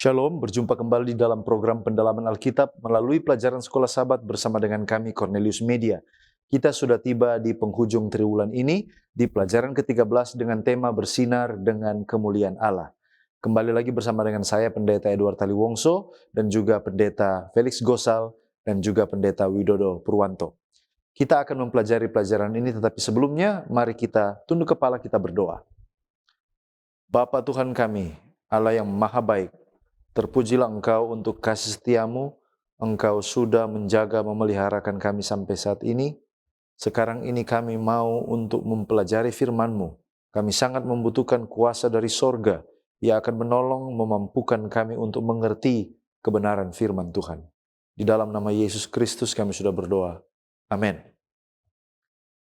Shalom, berjumpa kembali di dalam program pendalaman Alkitab melalui pelajaran Sekolah Sabat bersama dengan kami Cornelius Media. Kita sudah tiba di penghujung triwulan ini di pelajaran ke-13 dengan tema bersinar dengan kemuliaan Allah. Kembali lagi bersama dengan saya Pendeta Edward Taliwongso dan juga Pendeta Felix Gosal dan juga Pendeta Widodo Purwanto. Kita akan mempelajari pelajaran ini, tetapi sebelumnya mari kita tunduk kepala, kita berdoa. Bapa Tuhan kami, Allah yang maha baik, terpujilah Engkau untuk kasih setiamu. Engkau sudah menjaga memeliharakan kami sampai saat ini. Sekarang ini kami mau untuk mempelajari firman-Mu. Kami sangat membutuhkan kuasa dari sorga yang akan menolong memampukan kami untuk mengerti kebenaran firman Tuhan. Di dalam nama Yesus Kristus kami sudah berdoa. Amin.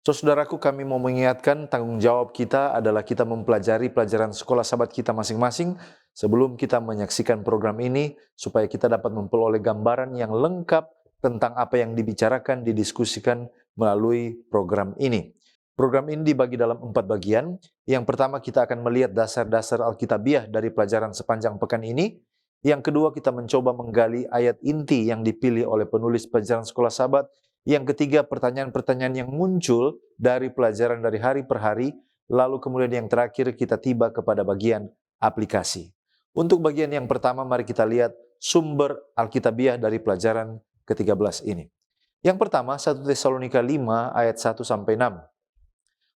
Saudaraku, kami mau mengingatkan tanggung jawab kita adalah kita mempelajari pelajaran sekolah sahabat kita masing-masing sebelum kita menyaksikan program ini, supaya kita dapat memperoleh gambaran yang lengkap tentang apa yang dibicarakan, didiskusikan melalui program ini. Program ini dibagi dalam 4 bagian. Yang pertama, kita akan melihat dasar-dasar Alkitabiah dari pelajaran sepanjang pekan ini. Yang kedua, kita mencoba menggali ayat inti yang dipilih oleh penulis pelajaran sekolah sahabat. Yang ketiga, pertanyaan-pertanyaan yang muncul dari pelajaran dari hari per hari. Lalu kemudian yang terakhir, kita tiba kepada bagian aplikasi. Untuk bagian yang pertama, mari kita lihat sumber Alkitabiah dari pelajaran ke-13 ini. Yang pertama, 1 Tesalonika 5 ayat 1-6.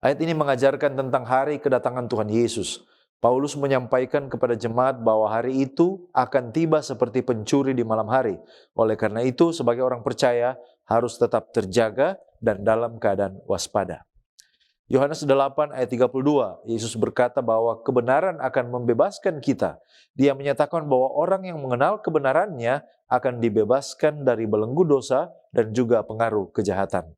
Ayat ini mengajarkan tentang hari kedatangan Tuhan Yesus. Paulus menyampaikan kepada jemaat bahwa hari itu akan tiba seperti pencuri di malam hari. Oleh karena itu, sebagai orang percaya harus tetap terjaga dan dalam keadaan waspada. Yohanes 8 ayat 32, Yesus berkata bahwa kebenaran akan membebaskan kita. Dia menyatakan bahwa orang yang mengenal kebenarannya akan dibebaskan dari belenggu dosa dan juga pengaruh kejahatan.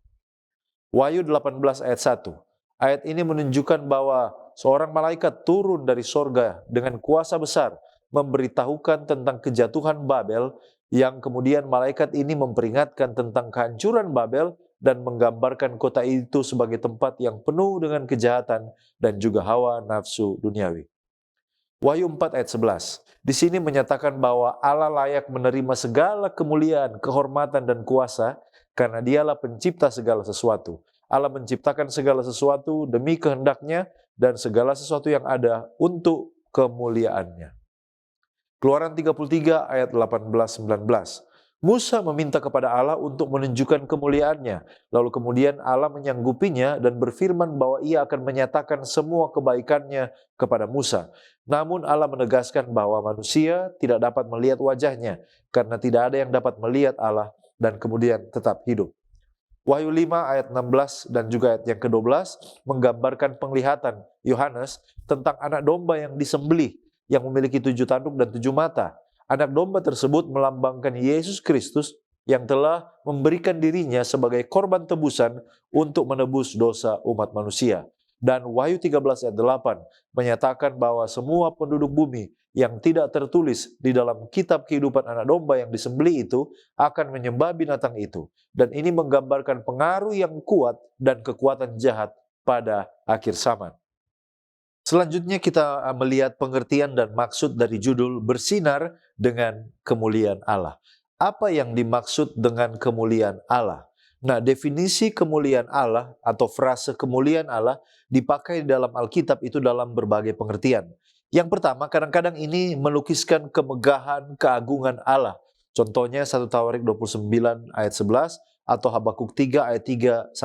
Wahyu 18 ayat 1, ayat ini menunjukkan bahwa seorang malaikat turun dari sorga dengan kuasa besar, memberitahukan tentang kejatuhan Babel, yang kemudian malaikat ini memperingatkan tentang kehancuran Babel dan menggambarkan kota itu sebagai tempat yang penuh dengan kejahatan dan juga hawa nafsu duniawi. Wahyu 4 ayat 11. Di sini menyatakan bahwa Allah layak menerima segala kemuliaan, kehormatan dan kuasa karena Dialah pencipta segala sesuatu. Allah menciptakan segala sesuatu demi kehendaknya dan segala sesuatu yang ada untuk kemuliaannya. Keluaran 33 ayat 18-19. Musa meminta kepada Allah untuk menunjukkan kemuliaannya. Lalu kemudian Allah menyanggupinya dan berfirman bahwa ia akan menyatakan semua kebaikannya kepada Musa. Namun Allah menegaskan bahwa manusia tidak dapat melihat wajahnya karena tidak ada yang dapat melihat Allah dan kemudian tetap hidup. Wahyu 5 ayat 16 dan juga ayat yang ke-12 menggambarkan penglihatan Yohanes tentang anak domba yang disembelih, yang memiliki 7 tanduk dan 7 mata. Anak domba tersebut melambangkan Yesus Kristus yang telah memberikan dirinya sebagai korban tebusan untuk menebus dosa umat manusia. Dan Wahyu 13 ayat 8 menyatakan bahwa semua penduduk bumi yang tidak tertulis di dalam kitab kehidupan anak domba yang disembelih itu akan menyembah binatang itu. Dan ini menggambarkan pengaruh yang kuat dan kekuatan jahat pada akhir zaman. Selanjutnya kita melihat pengertian dan maksud dari judul bersinar dengan kemuliaan Allah. Apa yang dimaksud dengan kemuliaan Allah? Nah, definisi kemuliaan Allah atau frase kemuliaan Allah dipakai dalam Alkitab itu dalam berbagai pengertian. Yang pertama, kadang-kadang ini melukiskan kemegahan, keagungan Allah. Contohnya 1 Tawarik 29 ayat 11 atau Habakuk 3 ayat 3-5.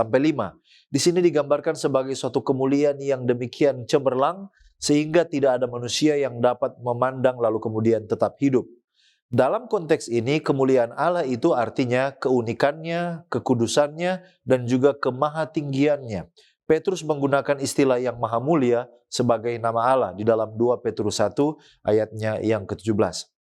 Di sini digambarkan sebagai suatu kemuliaan yang demikian cemerlang sehingga tidak ada manusia yang dapat memandang lalu kemudian tetap hidup. Dalam konteks ini, kemuliaan Allah itu artinya keunikannya, kekudusannya, dan juga kemahatinggiannya. Petrus menggunakan istilah yang maha mulia sebagai nama Allah di dalam 2 Petrus 1 ayatnya yang ke-17.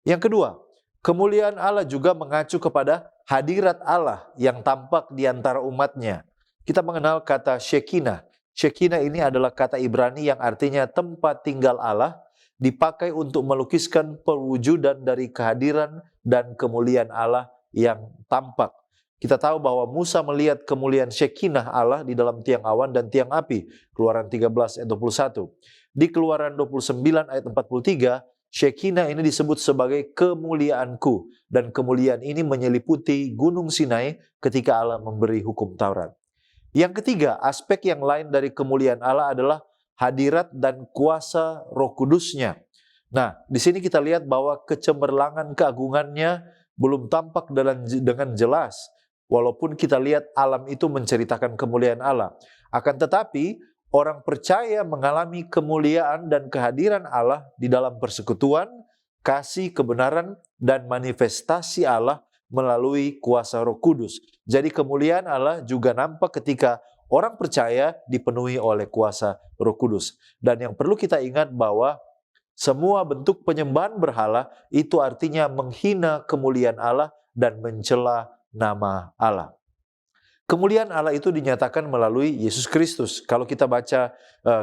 Yang kedua, kemuliaan Allah juga mengacu kepada hadirat Allah yang tampak di antara umatnya. Kita mengenal kata Shekinah. Shekinah ini adalah kata Ibrani yang artinya tempat tinggal Allah, dipakai untuk melukiskan perwujudan dari kehadiran dan kemuliaan Allah yang tampak. Kita tahu bahwa Musa melihat kemuliaan Shekinah Allah di dalam tiang awan dan tiang api. Keluaran 13 ayat 21. Di Keluaran 29 ayat 43, Shekinah ini disebut sebagai kemuliaanku, dan kemuliaan ini menyeliputi Gunung Sinai ketika Allah memberi hukum Taurat. Yang ketiga, aspek yang lain dari kemuliaan Allah adalah hadirat dan kuasa Roh Kudus-Nya. Nah, di sini kita lihat bahwa kecemerlangan keagungannya belum tampak dengan jelas, walaupun kita lihat alam itu menceritakan kemuliaan Allah. Akan tetapi, orang percaya mengalami kemuliaan dan kehadiran Allah di dalam persekutuan, kasih, kebenaran, dan manifestasi Allah melalui kuasa Roh Kudus. Jadi kemuliaan Allah juga nampak ketika orang percaya dipenuhi oleh kuasa Roh Kudus. Dan yang perlu kita ingat bahwa semua bentuk penyembahan berhala itu artinya menghina kemuliaan Allah dan mencela nama Allah. Kemuliaan Allah itu dinyatakan melalui Yesus Kristus. Kalau kita baca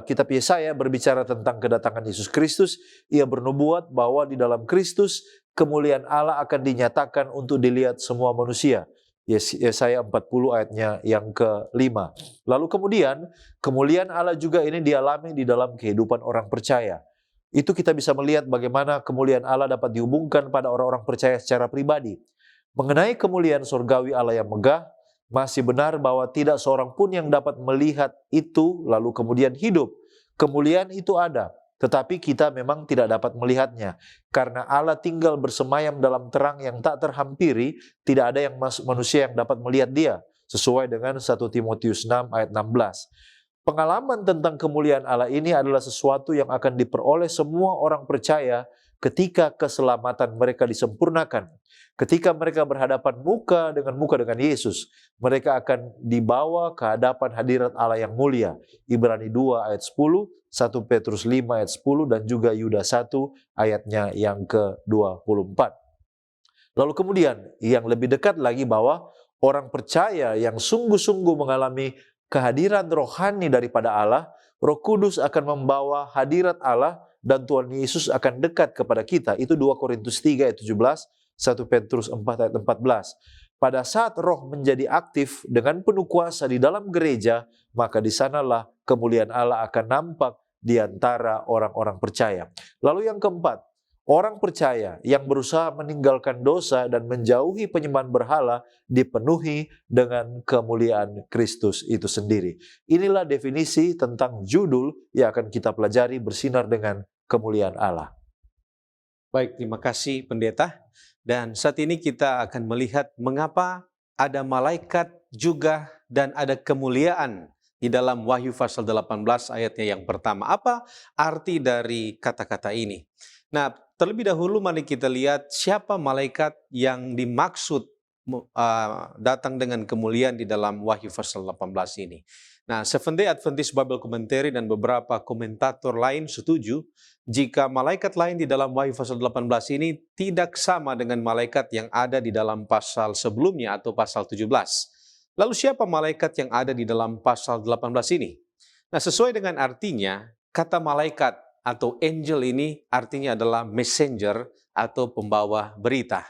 kitab Yesaya berbicara tentang kedatangan Yesus Kristus, ia bernubuat bahwa di dalam Kristus kemuliaan Allah akan dinyatakan untuk dilihat semua manusia. Yesaya 40 ayatnya yang ke-5. Lalu kemudian kemuliaan Allah juga ini dialami di dalam kehidupan orang percaya. Itu kita bisa melihat bagaimana kemuliaan Allah dapat dihubungkan pada orang-orang percaya secara pribadi. Mengenai kemuliaan surgawi Allah yang megah, masih benar bahwa tidak seorang pun yang dapat melihat itu lalu kemudian hidup. Kemuliaan itu ada, tetapi kita memang tidak dapat melihatnya. Karena Allah tinggal bersemayam dalam terang yang tak terhampiri, tidak ada yang manusia yang dapat melihat dia. Sesuai dengan 1 Timotius 6 ayat 16. Pengalaman tentang kemuliaan Allah ini adalah sesuatu yang akan diperoleh semua orang percaya ketika keselamatan mereka disempurnakan. Ketika mereka berhadapan muka dengan Yesus, mereka akan dibawa ke hadapan hadirat Allah yang mulia. Ibrani 2 ayat 10, 1 Petrus 5 ayat 10, dan juga Yuda 1 ayatnya yang ke-24. Lalu kemudian yang lebih dekat lagi bahwa orang percaya yang sungguh-sungguh mengalami kehadiran rohani daripada Allah, Roh Kudus akan membawa hadirat Allah dan Tuhan Yesus akan dekat kepada kita. Itu 2 Korintus 3 ayat 17, 1 Petrus 4 ayat 14. Pada saat roh menjadi aktif dengan penuh kuasa di dalam gereja, maka di sanalah kemuliaan Allah akan nampak di antara orang-orang percaya. Lalu yang keempat, orang percaya yang berusaha meninggalkan dosa dan menjauhi penyembahan berhala dipenuhi dengan kemuliaan Kristus itu sendiri. Inilah definisi tentang judul yang akan kita pelajari, bersinar dengan kemuliaan Allah. Baik, terima kasih pendeta. Dan saat ini kita akan melihat mengapa ada malaikat juga dan ada kemuliaan di dalam Wahyu pasal 18 ayatnya yang pertama. Apa arti dari kata-kata ini? Nah, terlebih dahulu mari kita lihat siapa malaikat yang dimaksud datang dengan kemuliaan di dalam Wahyu pasal 18 ini. Nah, Seventh-day Adventist Bible Commentary dan beberapa komentator lain setuju jika malaikat lain di dalam Wahyu pasal 18 ini tidak sama dengan malaikat yang ada di dalam pasal sebelumnya atau pasal 17. Lalu siapa malaikat yang ada di dalam pasal 18 ini? Nah, sesuai dengan artinya, kata malaikat atau angel ini artinya adalah messenger atau pembawa berita.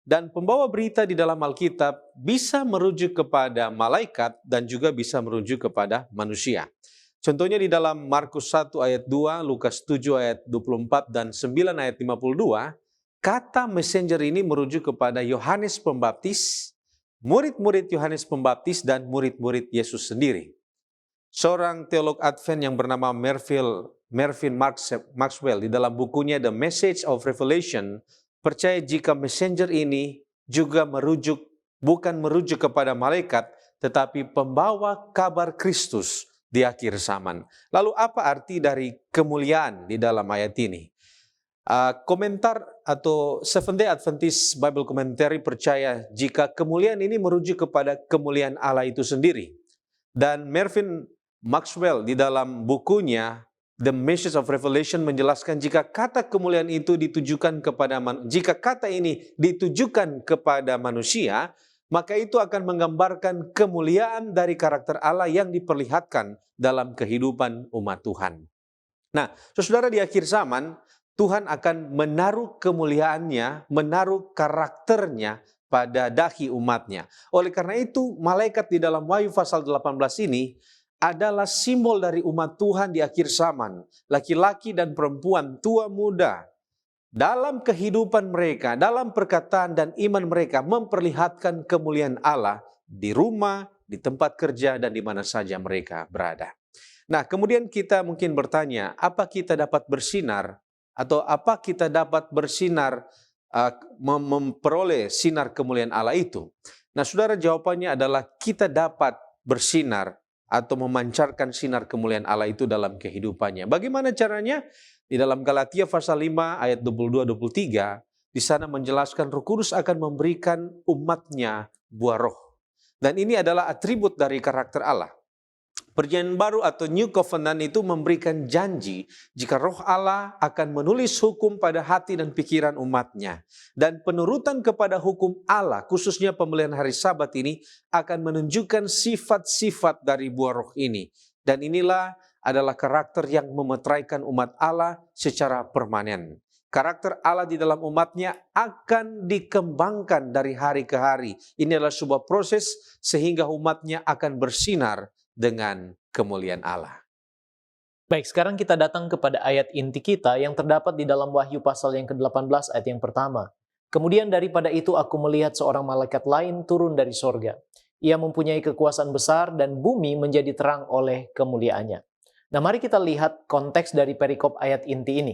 Dan pembawa berita di dalam Alkitab bisa merujuk kepada malaikat dan juga bisa merujuk kepada manusia. Contohnya di dalam Markus 1 ayat 2, Lukas 7 ayat 24 dan 9 ayat 52, kata messenger ini merujuk kepada Yohanes Pembaptis, murid-murid Yohanes Pembaptis dan murid-murid Yesus sendiri. Seorang teolog Advent yang bernama Mervyn Maxwell di dalam bukunya The Message of Revelation percaya jika messenger ini juga bukan merujuk kepada malaikat, tetapi pembawa kabar Kristus di akhir zaman. Lalu apa arti dari kemuliaan di dalam ayat ini? Komentar atau Seventh-day Adventist Bible Commentary percaya jika kemuliaan ini merujuk kepada kemuliaan Allah itu sendiri. Dan Mervyn Maxwell di dalam bukunya The Message of Revelation menjelaskan jika kata kemuliaan itu ditujukan kepada jika kata ini ditujukan kepada manusia, maka itu akan menggambarkan kemuliaan dari karakter Allah yang diperlihatkan dalam kehidupan umat Tuhan. Nah, saudara, di akhir zaman Tuhan akan menaruh kemuliaannya, menaruh karakternya pada dahi umatnya. Oleh karena itu, malaikat di dalam Wahyu pasal 18 ini adalah simbol dari umat Tuhan di akhir zaman. Laki-laki dan perempuan, tua muda, dalam kehidupan mereka, dalam perkataan dan iman mereka memperlihatkan kemuliaan Allah di rumah, di tempat kerja, dan di mana saja mereka berada. Nah, kemudian kita mungkin bertanya, apa kita dapat bersinar atau apa kita dapat bersinar memperoleh sinar kemuliaan Allah itu? Nah, saudara, jawabannya adalah kita dapat bersinar atau memancarkan sinar kemuliaan Allah itu dalam kehidupannya. Bagaimana caranya? Di dalam Galatia pasal 5 ayat 22-23, di sana menjelaskan Roh Kudus akan memberikan umatnya buah roh. Dan ini adalah atribut dari karakter Allah. Perjanjian baru atau New Covenant itu memberikan janji jika Roh Allah akan menulis hukum pada hati dan pikiran umatnya. Dan penurutan kepada hukum Allah, khususnya pembelian hari Sabat ini, akan menunjukkan sifat-sifat dari buah roh ini. Dan inilah adalah karakter yang memeteraikan umat Allah secara permanen. Karakter Allah di dalam umatnya akan dikembangkan dari hari ke hari. Ini adalah sebuah proses sehingga umatnya akan bersinar dengan kemuliaan Allah. Baik, sekarang kita datang kepada ayat inti kita yang terdapat di dalam Wahyu pasal yang ke-18 ayat yang pertama. Kemudian daripada itu aku melihat seorang malaikat lain turun dari sorga. Ia mempunyai kekuasaan besar dan bumi menjadi terang oleh kemuliaannya. Nah, mari kita lihat konteks dari perikop ayat inti ini.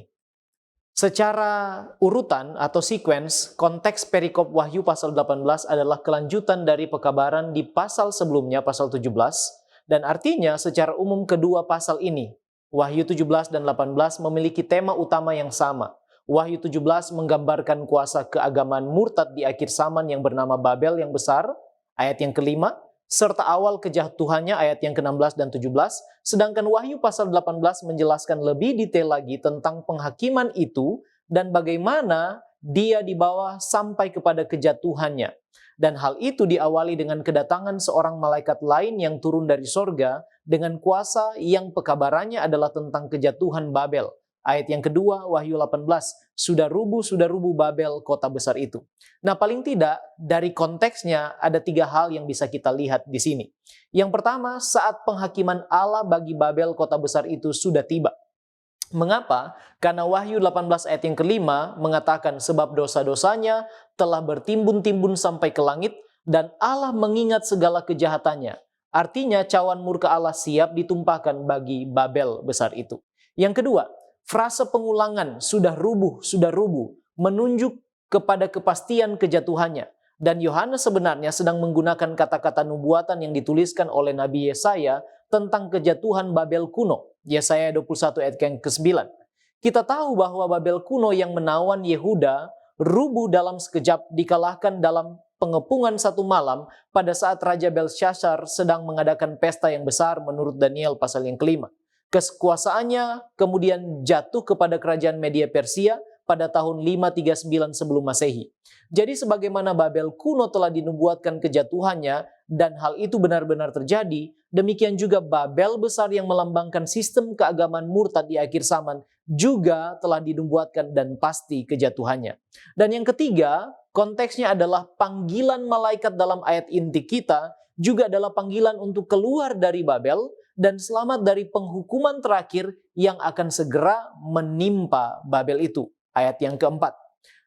Secara urutan atau sequence, konteks perikop Wahyu pasal 18 adalah kelanjutan dari pekabaran di pasal sebelumnya, pasal 17. Dan artinya secara umum kedua pasal ini, Wahyu 17 dan 18 memiliki tema utama yang sama. Wahyu 17 menggambarkan kuasa keagamaan murtad di akhir zaman yang bernama Babel yang besar, ayat yang kelima, serta awal kejatuhannya ayat yang ke-16 dan 17, sedangkan Wahyu pasal 18 menjelaskan lebih detail lagi tentang penghakiman itu dan bagaimana dia dibawa sampai kepada kejatuhannya. Dan hal itu diawali dengan kedatangan seorang malaikat lain yang turun dari sorga dengan kuasa yang pekabarannya adalah tentang kejatuhan Babel. Ayat yang kedua, Wahyu 18, sudah rubuh Babel, kota besar itu. Nah, paling tidak dari konteksnya ada 3 hal yang bisa kita lihat di sini. Yang pertama, saat penghakiman Allah bagi Babel, kota besar itu sudah tiba. Mengapa? Karena Wahyu 18 ayat yang kelima mengatakan sebab dosa-dosanya telah bertimbun-timbun sampai ke langit dan Allah mengingat segala kejahatannya. Artinya cawan murka Allah siap ditumpahkan bagi Babel besar itu. Yang kedua, frase pengulangan sudah rubuh menunjuk kepada kepastian kejatuhannya. Dan Yohanes sebenarnya sedang menggunakan kata-kata nubuatan yang dituliskan oleh Nabi Yesaya tentang kejatuhan Babel kuno. Yesaya 21 ayat yang ke-9. Kita tahu bahwa Babel kuno yang menawan Yehuda rubuh dalam sekejap dikalahkan dalam pengepungan satu malam pada saat Raja Belshazzar sedang mengadakan pesta yang besar menurut Daniel pasal yang kelima. Kekuasaannya kemudian jatuh kepada kerajaan Media Persia pada tahun 539 sebelum Masehi. Jadi sebagaimana Babel kuno telah dinubuatkan kejatuhannya dan hal itu benar-benar terjadi, demikian juga Babel besar yang melambangkan sistem keagamaan murtad di akhir zaman juga telah dinubuatkan dan pasti kejatuhannya. Dan yang ketiga, konteksnya adalah panggilan malaikat dalam ayat inti kita juga adalah panggilan untuk keluar dari Babel dan selamat dari penghukuman terakhir yang akan segera menimpa Babel itu. Ayat yang keempat.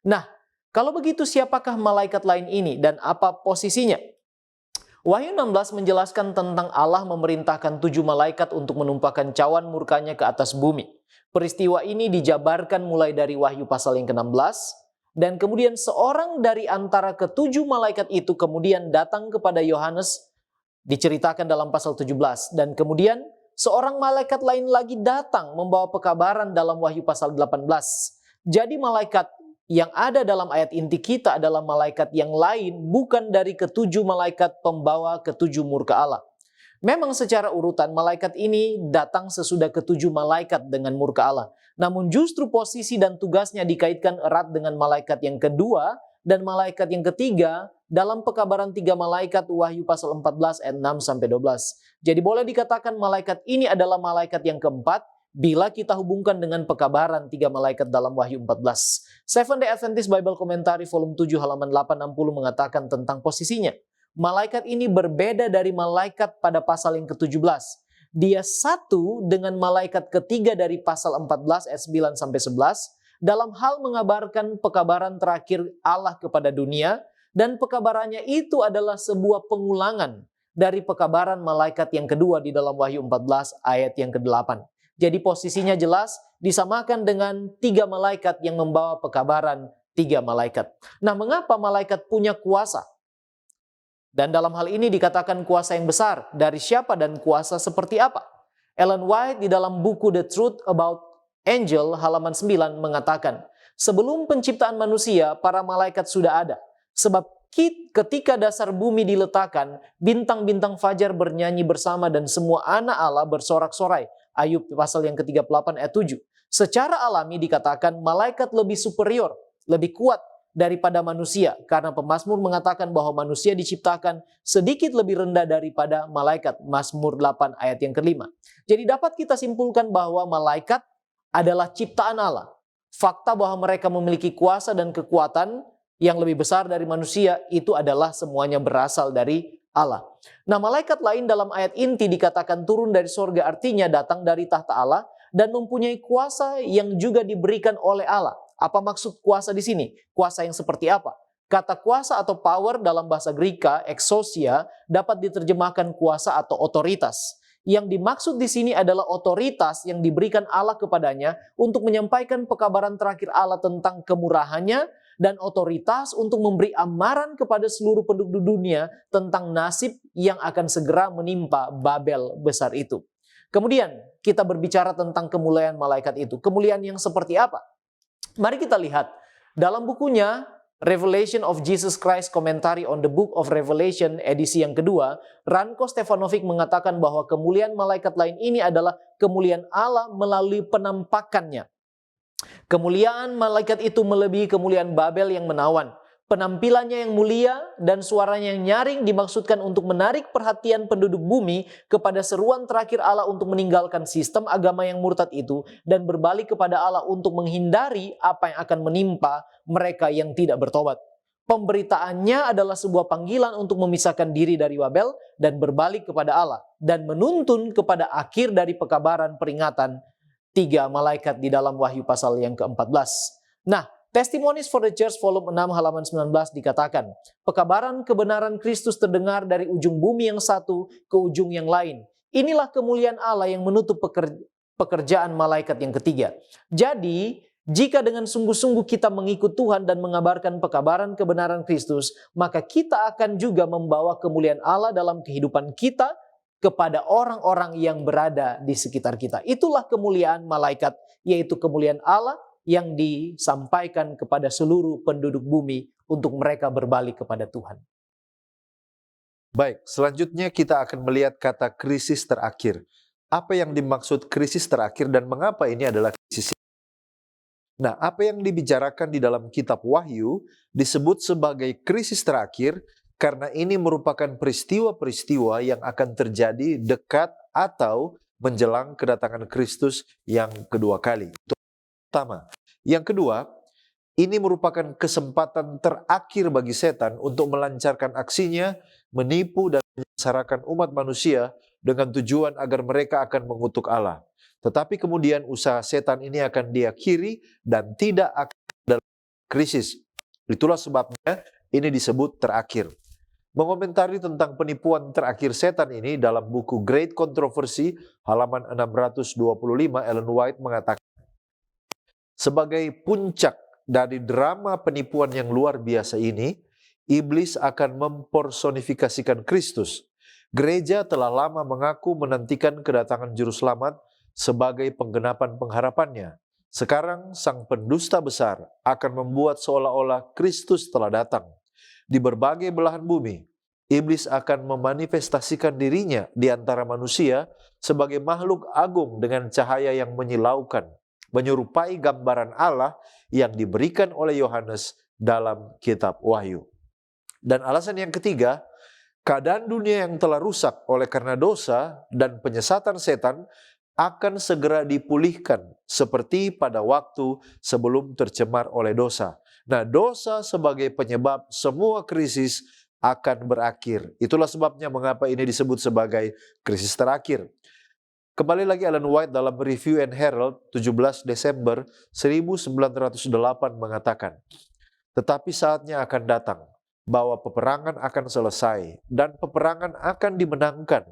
Nah, kalau begitu siapakah malaikat lain ini dan apa posisinya? Wahyu 16 menjelaskan tentang Allah memerintahkan 7 malaikat untuk menumpahkan cawan murkanya ke atas bumi. Peristiwa ini dijabarkan mulai dari Wahyu pasal yang ke-16, dan kemudian seorang dari antara ke-7 malaikat itu kemudian datang kepada Yohanes, diceritakan dalam pasal 17, dan kemudian seorang malaikat lain lagi datang membawa pekabaran dalam Wahyu pasal 18. Jadi malaikat yang ada dalam ayat inti kita adalah malaikat yang lain, bukan dari ke-7 malaikat pembawa ke-7 murka Allah. Memang secara urutan malaikat ini datang sesudah ke-7 malaikat dengan murka Allah. Namun justru posisi dan tugasnya dikaitkan erat dengan malaikat yang kedua dan malaikat yang ketiga dalam pekabaran 3 malaikat Wahyu pasal 14 ayat 6-12. Jadi boleh dikatakan malaikat ini adalah malaikat yang keempat bila kita hubungkan dengan pekabaran 3 malaikat dalam Wahyu 14. Seventh-day Adventist Bible Commentary volume 7 halaman 860 mengatakan tentang posisinya. Malaikat ini berbeda dari malaikat pada pasal yang ke-17. Dia satu dengan malaikat ketiga dari pasal 14 ayat 9-11 dalam hal mengabarkan pekabaran terakhir Allah kepada dunia, dan pekabarannya itu adalah sebuah pengulangan dari pekabaran malaikat yang kedua di dalam Wahyu 14 ayat yang ke-8. Jadi posisinya jelas disamakan dengan 3 malaikat yang membawa pekabaran 3 malaikat. Nah, mengapa malaikat punya kuasa? Dan dalam hal ini dikatakan kuasa yang besar. Dari siapa dan kuasa seperti apa? Ellen White di dalam buku The Truth About Angel halaman 9 mengatakan, sebelum penciptaan manusia, para malaikat sudah ada. Sebab ketika dasar bumi diletakkan, bintang-bintang fajar bernyanyi bersama dan semua anak Allah bersorak-sorai. Ayub pasal yang ke-38 ayat 7. Secara alami dikatakan malaikat lebih superior, lebih kuat daripada manusia, karena pemazmur mengatakan bahwa manusia diciptakan sedikit lebih rendah daripada malaikat. Mazmur 8 ayat yang ke-5. Jadi dapat kita simpulkan bahwa malaikat adalah ciptaan Allah. Fakta bahwa mereka memiliki kuasa dan kekuatan yang lebih besar dari manusia itu adalah semuanya berasal dari Allah. Nah, malaikat lain dalam ayat inti dikatakan turun dari sorga, artinya datang dari tahta Allah dan mempunyai kuasa yang juga diberikan oleh Allah. Apa maksud kuasa di sini? Kuasa yang seperti apa? Kata kuasa atau power dalam bahasa Greka, exousia, dapat diterjemahkan kuasa atau otoritas. Yang dimaksud di sini adalah otoritas yang diberikan Allah kepadanya untuk menyampaikan pekabaran terakhir Allah tentang kemurahannya, dan otoritas untuk memberi amaran kepada seluruh penduduk dunia tentang nasib yang akan segera menimpa Babel besar itu. Kemudian kita berbicara tentang kemuliaan malaikat itu. Kemuliaan yang seperti apa? Mari kita lihat dalam bukunya Revelation of Jesus Christ Commentary on the Book of Revelation edisi yang kedua, Ranko Stefanovic mengatakan bahwa kemuliaan malaikat lain ini adalah kemuliaan Allah melalui penampakannya. Kemuliaan malaikat itu melebihi kemuliaan Babel yang menawan. Penampilannya yang mulia dan suaranya yang nyaring dimaksudkan untuk menarik perhatian penduduk bumi kepada seruan terakhir Allah untuk meninggalkan sistem agama yang murtad itu dan berbalik kepada Allah untuk menghindari apa yang akan menimpa mereka yang tidak bertobat. Pemberitaannya adalah sebuah panggilan untuk memisahkan diri dari Babel dan berbalik kepada Allah dan menuntun kepada akhir dari pekabaran peringatan 3 malaikat di dalam Wahyu pasal yang ke-14. Nah, Testimonies for the Church volume 6 halaman 19 dikatakan, pekabaran kebenaran Kristus terdengar dari ujung bumi yang satu ke ujung yang lain. Inilah kemuliaan Allah yang menutup pekerjaan malaikat yang ketiga. Jadi, jika dengan sungguh-sungguh kita mengikut Tuhan dan mengabarkan pekabaran kebenaran Kristus, maka kita akan juga membawa kemuliaan Allah dalam kehidupan kita kepada orang-orang yang berada di sekitar kita. Itulah kemuliaan malaikat, yaitu kemuliaan Allah yang disampaikan kepada seluruh penduduk bumi untuk mereka berbalik kepada Tuhan. Baik, selanjutnya kita akan melihat kata krisis terakhir. Apa yang dimaksud krisis terakhir dan mengapa ini adalah krisis? Nah, apa yang dibicarakan di dalam kitab Wahyu disebut sebagai krisis terakhir karena ini merupakan peristiwa-peristiwa yang akan terjadi dekat atau menjelang kedatangan Kristus yang kedua kali. Pertama. Yang kedua, ini merupakan kesempatan terakhir bagi setan untuk melancarkan aksinya, menipu dan menyesatkan umat manusia dengan tujuan agar mereka akan mengutuk Allah. Tetapi kemudian usaha setan ini akan diakhiri dan tidak akan dalam krisis. Itulah sebabnya ini disebut terakhir. Mengomentari tentang penipuan terakhir setan ini dalam buku Great Controversy halaman 625, Ellen White mengatakan, sebagai puncak dari drama penipuan yang luar biasa ini, iblis akan mempersonifikasikan Kristus. Gereja telah lama mengaku menantikan kedatangan Juru Selamat sebagai penggenapan pengharapannya. Sekarang sang pendusta besar akan membuat seolah-olah Kristus telah datang. Di berbagai belahan bumi, iblis akan memanifestasikan dirinya di antara manusia sebagai makhluk agung dengan cahaya yang menyilaukan, menyerupai gambaran Allah yang diberikan oleh Yohanes dalam kitab Wahyu. Dan alasan yang ketiga, keadaan dunia yang telah rusak oleh karena dosa dan penyesatan setan akan segera dipulihkan seperti pada waktu sebelum tercemar oleh dosa. Nah, dosa sebagai penyebab semua krisis akan berakhir. Itulah sebabnya mengapa ini disebut sebagai krisis terakhir. Kembali lagi Ellen White dalam Review and Herald 17 Desember 1908 mengatakan, tetapi saatnya akan datang bahwa peperangan akan selesai dan peperangan akan dimenangkan,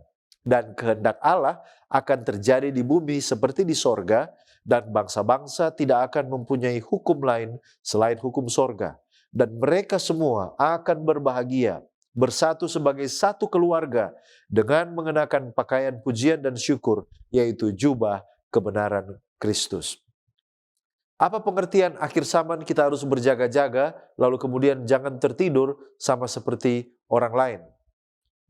dan kehendak Allah akan terjadi di bumi seperti di sorga, dan bangsa-bangsa tidak akan mempunyai hukum lain selain hukum sorga, dan mereka semua akan berbahagia, bersatu sebagai satu keluarga dengan mengenakan pakaian pujian dan syukur, yaitu jubah kebenaran Kristus. Apa pengertian akhir zaman kita harus berjaga-jaga, lalu kemudian jangan tertidur sama seperti orang lain?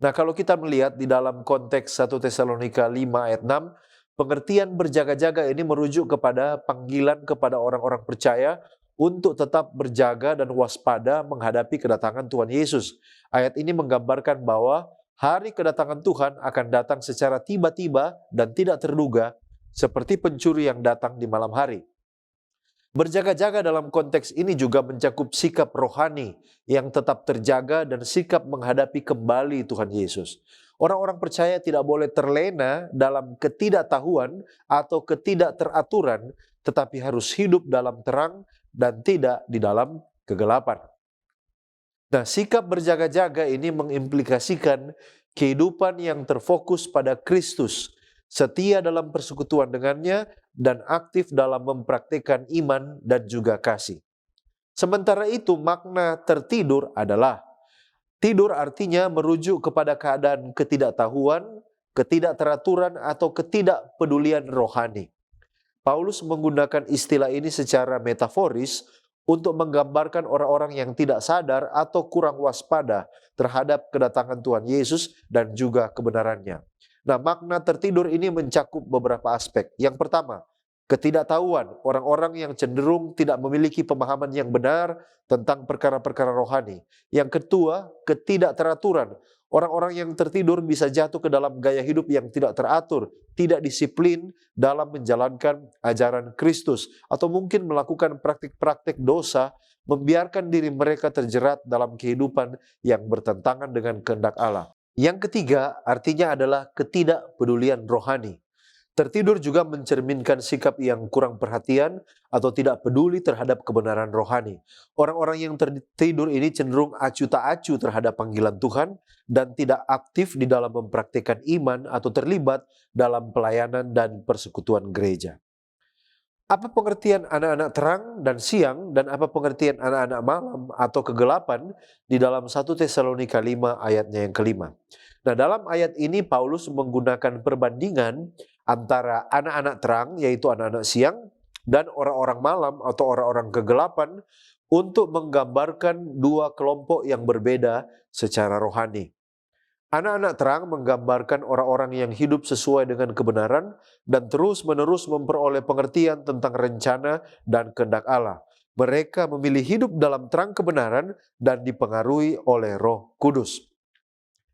Nah, kalau kita melihat di dalam konteks 1 Tesalonika 5 ayat 6, pengertian berjaga-jaga ini merujuk kepada panggilan kepada orang-orang percaya untuk tetap berjaga dan waspada menghadapi kedatangan Tuhan Yesus. Ayat ini menggambarkan bahwa hari kedatangan Tuhan akan datang secara tiba-tiba dan tidak terduga, seperti pencuri yang datang di malam hari. Berjaga-jaga dalam konteks ini juga mencakup sikap rohani yang tetap terjaga dan sikap menghadapi kembali Tuhan Yesus. Orang-orang percaya tidak boleh terlena dalam ketidaktahuan atau ketidakteraturan, tetapi harus hidup dalam terang dan tidak di dalam kegelapan. Nah, sikap berjaga-jaga ini mengimplikasikan kehidupan yang terfokus pada Kristus, setia dalam persekutuan dengannya, dan aktif dalam mempraktikkan iman dan juga kasih. Sementara itu, makna tertidur adalah tidur artinya merujuk kepada keadaan ketidaktahuan, ketidakteraturan, atau ketidakpedulian rohani. Paulus menggunakan istilah ini secara metaforis untuk menggambarkan orang-orang yang tidak sadar atau kurang waspada terhadap kedatangan Tuhan Yesus dan juga kebenarannya. Nah, makna tertidur ini mencakup beberapa aspek. Yang pertama, ketidaktahuan, orang-orang yang cenderung tidak memiliki pemahaman yang benar tentang perkara-perkara rohani. Yang kedua, ketidakteraturan, orang-orang yang tertidur bisa jatuh ke dalam gaya hidup yang tidak teratur, tidak disiplin dalam menjalankan ajaran Kristus, atau mungkin melakukan praktik-praktik dosa, membiarkan diri mereka terjerat dalam kehidupan yang bertentangan dengan kehendak Allah. Yang ketiga artinya adalah ketidakpedulian rohani. Tertidur juga mencerminkan sikap yang kurang perhatian atau tidak peduli terhadap kebenaran rohani. Orang-orang yang tertidur ini cenderung acuh tak acuh terhadap panggilan Tuhan dan tidak aktif di dalam mempraktikkan iman atau terlibat dalam pelayanan dan persekutuan gereja. Apa pengertian anak-anak terang dan siang, dan apa pengertian anak-anak malam atau kegelapan di dalam 1 Tesalonika 5 ayatnya yang kelima. Nah, dalam ayat ini Paulus menggunakan perbandingan antara anak-anak terang, yaitu anak-anak siang, dan orang-orang malam atau orang-orang kegelapan untuk menggambarkan dua kelompok yang berbeda secara rohani. Anak-anak terang menggambarkan orang-orang yang hidup sesuai dengan kebenaran dan terus-menerus memperoleh pengertian tentang rencana dan kehendak Allah. Mereka memilih hidup dalam terang kebenaran dan dipengaruhi oleh Roh Kudus.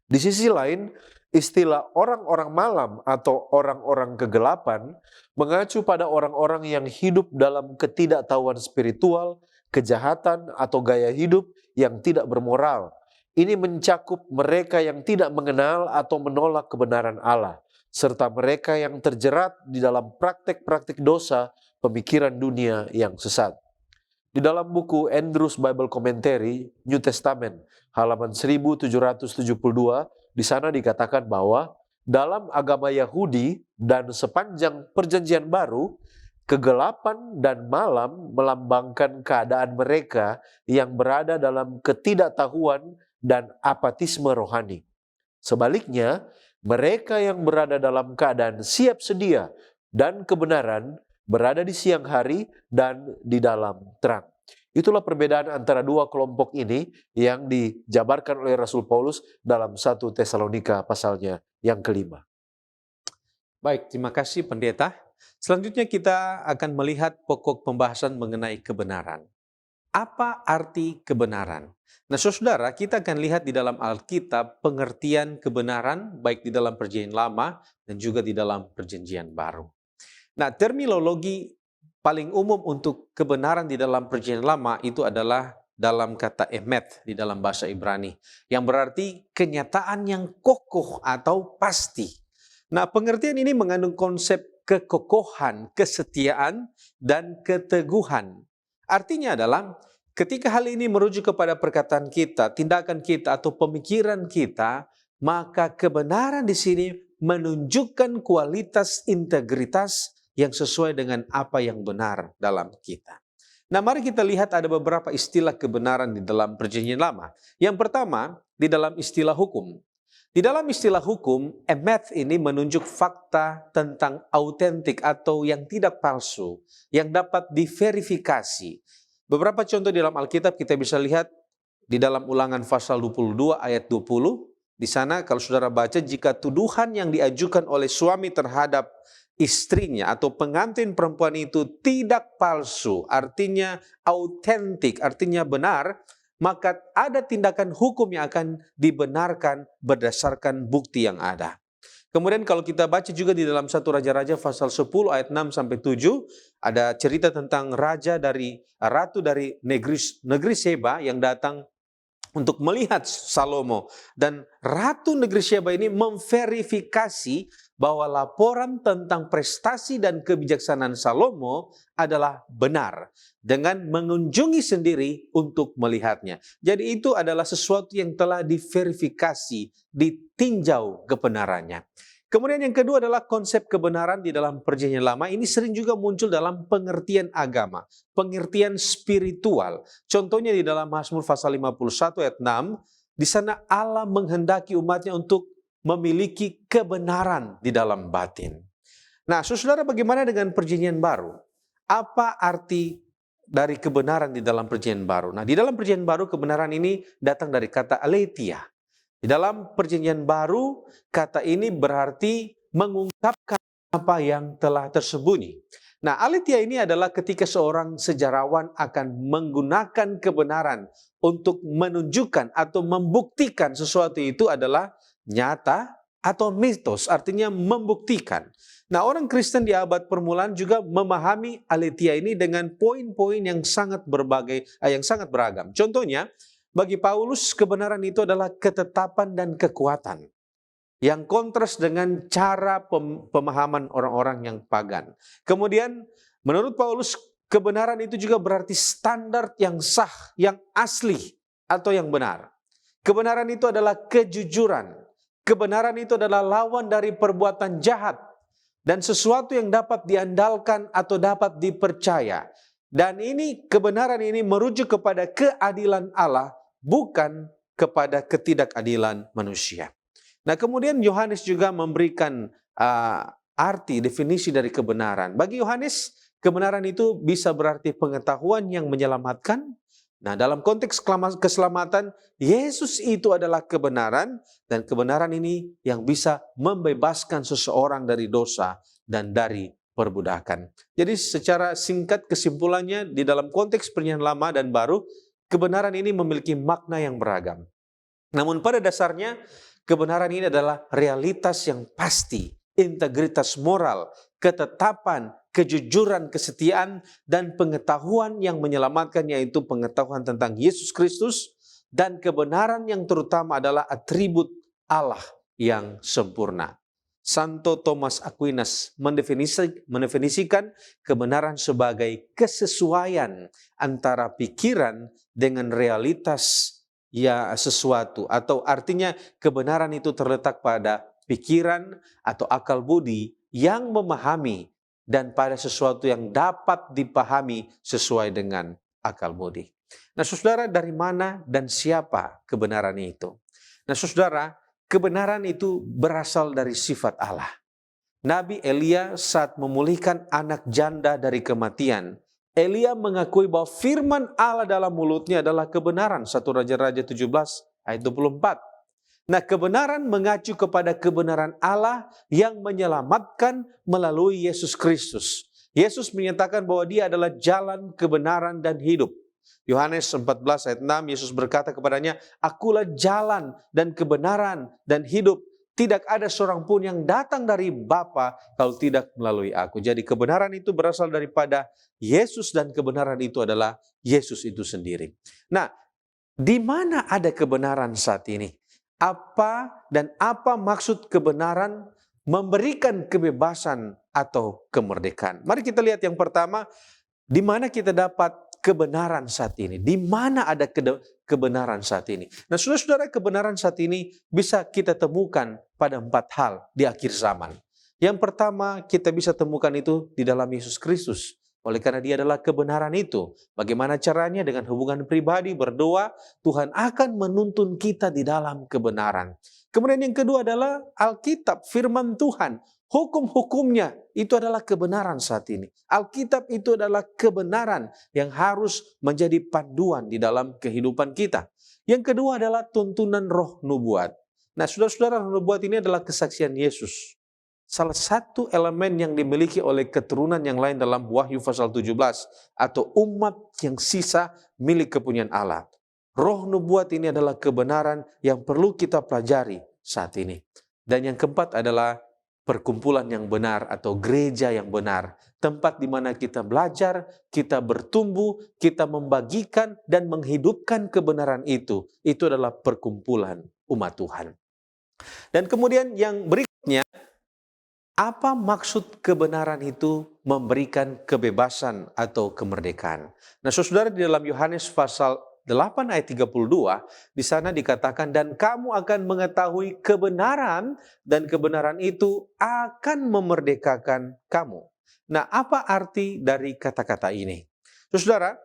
Di sisi lain, istilah orang-orang malam atau orang-orang kegelapan mengacu pada orang-orang yang hidup dalam ketidaktahuan spiritual, kejahatan, atau gaya hidup yang tidak bermoral. Ini mencakup mereka yang tidak mengenal atau menolak kebenaran Allah, serta mereka yang terjerat di dalam praktek-praktek dosa, pemikiran dunia yang sesat. Di dalam buku Andrews Bible Commentary, New Testament, halaman 1772, di sana dikatakan bahwa dalam agama Yahudi dan sepanjang Perjanjian Baru, kegelapan dan malam melambangkan keadaan mereka yang berada dalam ketidaktahuan dan apatisme rohani. Sebaliknya, mereka yang berada dalam keadaan siap sedia dan kebenaran berada di siang hari dan di dalam terang. Itulah perbedaan antara dua kelompok ini yang dijabarkan oleh Rasul Paulus dalam 1 Tesalonika pasalnya yang kelima. Baik, terima kasih pendeta. Selanjutnya kita akan melihat pokok pembahasan mengenai kebenaran. Apa arti kebenaran? Nah, saudara, kita akan lihat di dalam Alkitab pengertian kebenaran baik di dalam Perjanjian Lama dan juga di dalam Perjanjian Baru. Nah, terminologi paling umum untuk kebenaran di dalam Perjanjian Lama itu adalah dalam kata emet di dalam bahasa Ibrani, yang berarti kenyataan yang kokoh atau pasti. Nah, pengertian ini mengandung konsep kekokohan, kesetiaan, dan keteguhan. Artinya adalah ketika hal ini merujuk kepada perkataan kita, tindakan kita, atau pemikiran kita, maka kebenaran di sini menunjukkan kualitas integritas yang sesuai dengan apa yang benar dalam kita. Nah, mari kita lihat ada beberapa istilah kebenaran di dalam Perjanjian Lama. Yang pertama, di dalam istilah hukum. Di dalam istilah hukum, emeth ini menunjuk fakta tentang autentik atau yang tidak palsu, yang dapat diverifikasi. Beberapa contoh di dalam Alkitab kita bisa lihat di dalam Ulangan pasal 22 ayat 20. Di sana kalau saudara baca, jika tuduhan yang diajukan oleh suami terhadap istrinya atau pengantin perempuan itu tidak palsu, artinya autentik, artinya benar, maka ada tindakan hukum yang akan dibenarkan berdasarkan bukti yang ada. Kemudian kalau kita baca juga di dalam 1 Raja-Raja pasal 10 ayat 6 sampai 7, ada cerita tentang ratu dari negeri Seba yang datang untuk melihat Salomo, dan ratu negeri Syeba ini memverifikasi bahwa laporan tentang prestasi dan kebijaksanaan Salomo adalah benar dengan mengunjungi sendiri untuk melihatnya. Jadi itu adalah sesuatu yang telah diverifikasi, ditinjau kebenarannya. Kemudian yang kedua adalah konsep kebenaran di dalam Perjanjian Lama. Ini sering juga muncul dalam pengertian agama, pengertian spiritual. Contohnya di dalam Mazmur pasal 51 ayat 6, di sana Allah menghendaki umatnya untuk memiliki kebenaran di dalam batin. Nah, saudara, bagaimana dengan Perjanjian Baru? Apa arti dari kebenaran di dalam Perjanjian Baru? Nah, di dalam Perjanjian Baru kebenaran ini datang dari kata aletheia. Di dalam Perjanjian Baru, kata ini berarti mengungkapkan apa yang telah tersembunyi. Nah, aletheia ini adalah ketika seorang sejarawan akan menggunakan kebenaran untuk menunjukkan atau membuktikan sesuatu itu adalah nyata atau mitos, artinya membuktikan. Nah, orang Kristen di abad permulaan juga memahami aletheia ini dengan poin-poin yang sangat beragam. Contohnya, bagi Paulus, kebenaran itu adalah ketetapan dan kekuatan yang kontras dengan cara pemahaman orang-orang yang pagan. Kemudian, menurut Paulus, kebenaran itu juga berarti standar yang sah, yang asli, atau yang benar. Kebenaran itu adalah kejujuran. Kebenaran itu adalah lawan dari perbuatan jahat dan sesuatu yang dapat diandalkan atau dapat dipercaya. Dan kebenaran ini merujuk kepada keadilan Allah, bukan kepada ketidakadilan manusia. Nah, kemudian Yohanes juga memberikan arti, definisi dari kebenaran. Bagi Yohanes, kebenaran itu bisa berarti pengetahuan yang menyelamatkan. Nah, dalam konteks keselamatan, Yesus itu adalah kebenaran, dan kebenaran ini yang bisa membebaskan seseorang dari dosa dan dari perbudakan. Jadi secara singkat kesimpulannya, di dalam konteks Perjanjian Lama dan Baru, kebenaran ini memiliki makna yang beragam. Namun pada dasarnya, kebenaran ini adalah realitas yang pasti, integritas moral, ketetapan, kejujuran, kesetiaan, dan pengetahuan yang menyelamatkan, yaitu pengetahuan tentang Yesus Kristus, dan kebenaran yang terutama adalah atribut Allah yang sempurna. Santo Thomas Aquinas mendefinisikan kebenaran sebagai kesesuaian antara pikiran dengan realitas sesuatu, atau artinya kebenaran itu terletak pada pikiran atau akal budi yang memahami dan pada sesuatu yang dapat dipahami sesuai dengan akal budi. Nah, saudara, dari mana dan siapa kebenaran itu? Nah, saudara, kebenaran itu berasal dari sifat Allah. Nabi Elia saat memulihkan anak janda dari kematian, Elia mengakui bahwa firman Allah dalam mulutnya adalah kebenaran. 1 Raja-Raja 17 ayat 24. Nah, kebenaran mengacu kepada kebenaran Allah yang menyelamatkan melalui Yesus Kristus. Yesus menyatakan bahwa dia adalah jalan, kebenaran, dan hidup. Yohanes 14 ayat 6, Yesus berkata kepadanya, "Akulah jalan dan kebenaran dan hidup. Tidak ada seorang pun yang datang dari Bapa kalau tidak melalui aku." Jadi kebenaran itu berasal daripada Yesus, dan kebenaran itu adalah Yesus itu sendiri. Nah, di mana ada kebenaran saat ini? Apa maksud kebenaran memberikan kebebasan atau kemerdekaan. Mari kita lihat yang pertama, di mana kita dapat kebenaran saat ini? Di mana ada kebenaran saat ini? Nah, saudara-saudara, kebenaran saat ini bisa kita temukan pada 4 hal di akhir zaman. Yang pertama, kita bisa temukan itu di dalam Yesus Kristus. Oleh karena Dia adalah kebenaran itu. Bagaimana caranya? Dengan hubungan pribadi, berdoa, Tuhan akan menuntun kita di dalam kebenaran. Kemudian yang kedua adalah Alkitab, firman Tuhan. Hukum-hukumnya itu adalah kebenaran saat ini. Alkitab itu adalah kebenaran yang harus menjadi panduan di dalam kehidupan kita. Yang kedua adalah tuntunan roh nubuat. Nah, saudara-saudara, roh nubuat ini adalah kesaksian Yesus. Salah satu elemen yang dimiliki oleh keturunan yang lain dalam Wahyu pasal 17 atau umat yang sisa milik kepunyaan Allah. Roh nubuat ini adalah kebenaran yang perlu kita pelajari saat ini. Dan yang keempat adalah perkumpulan yang benar atau gereja yang benar. Tempat di mana kita belajar, kita bertumbuh, kita membagikan dan menghidupkan kebenaran itu. Itu adalah perkumpulan umat Tuhan. Dan kemudian yang berikutnya, apa maksud kebenaran itu memberikan kebebasan atau kemerdekaan? Nah, saudara, di dalam Yohanes pasal 8 ayat 32, di sana dikatakan, dan kamu akan mengetahui kebenaran, dan kebenaran itu akan memerdekakan kamu. Nah, apa arti dari kata-kata ini? Saudara,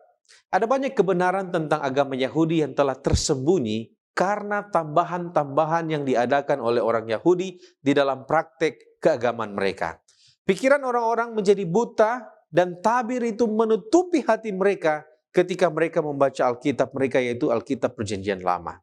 ada banyak kebenaran tentang agama Yahudi yang telah tersembunyi karena tambahan-tambahan yang diadakan oleh orang Yahudi di dalam praktek keagamaan mereka. Pikiran orang-orang menjadi buta dan tabir itu menutupi hati mereka ketika mereka membaca Alkitab mereka, yaitu Alkitab Perjanjian Lama.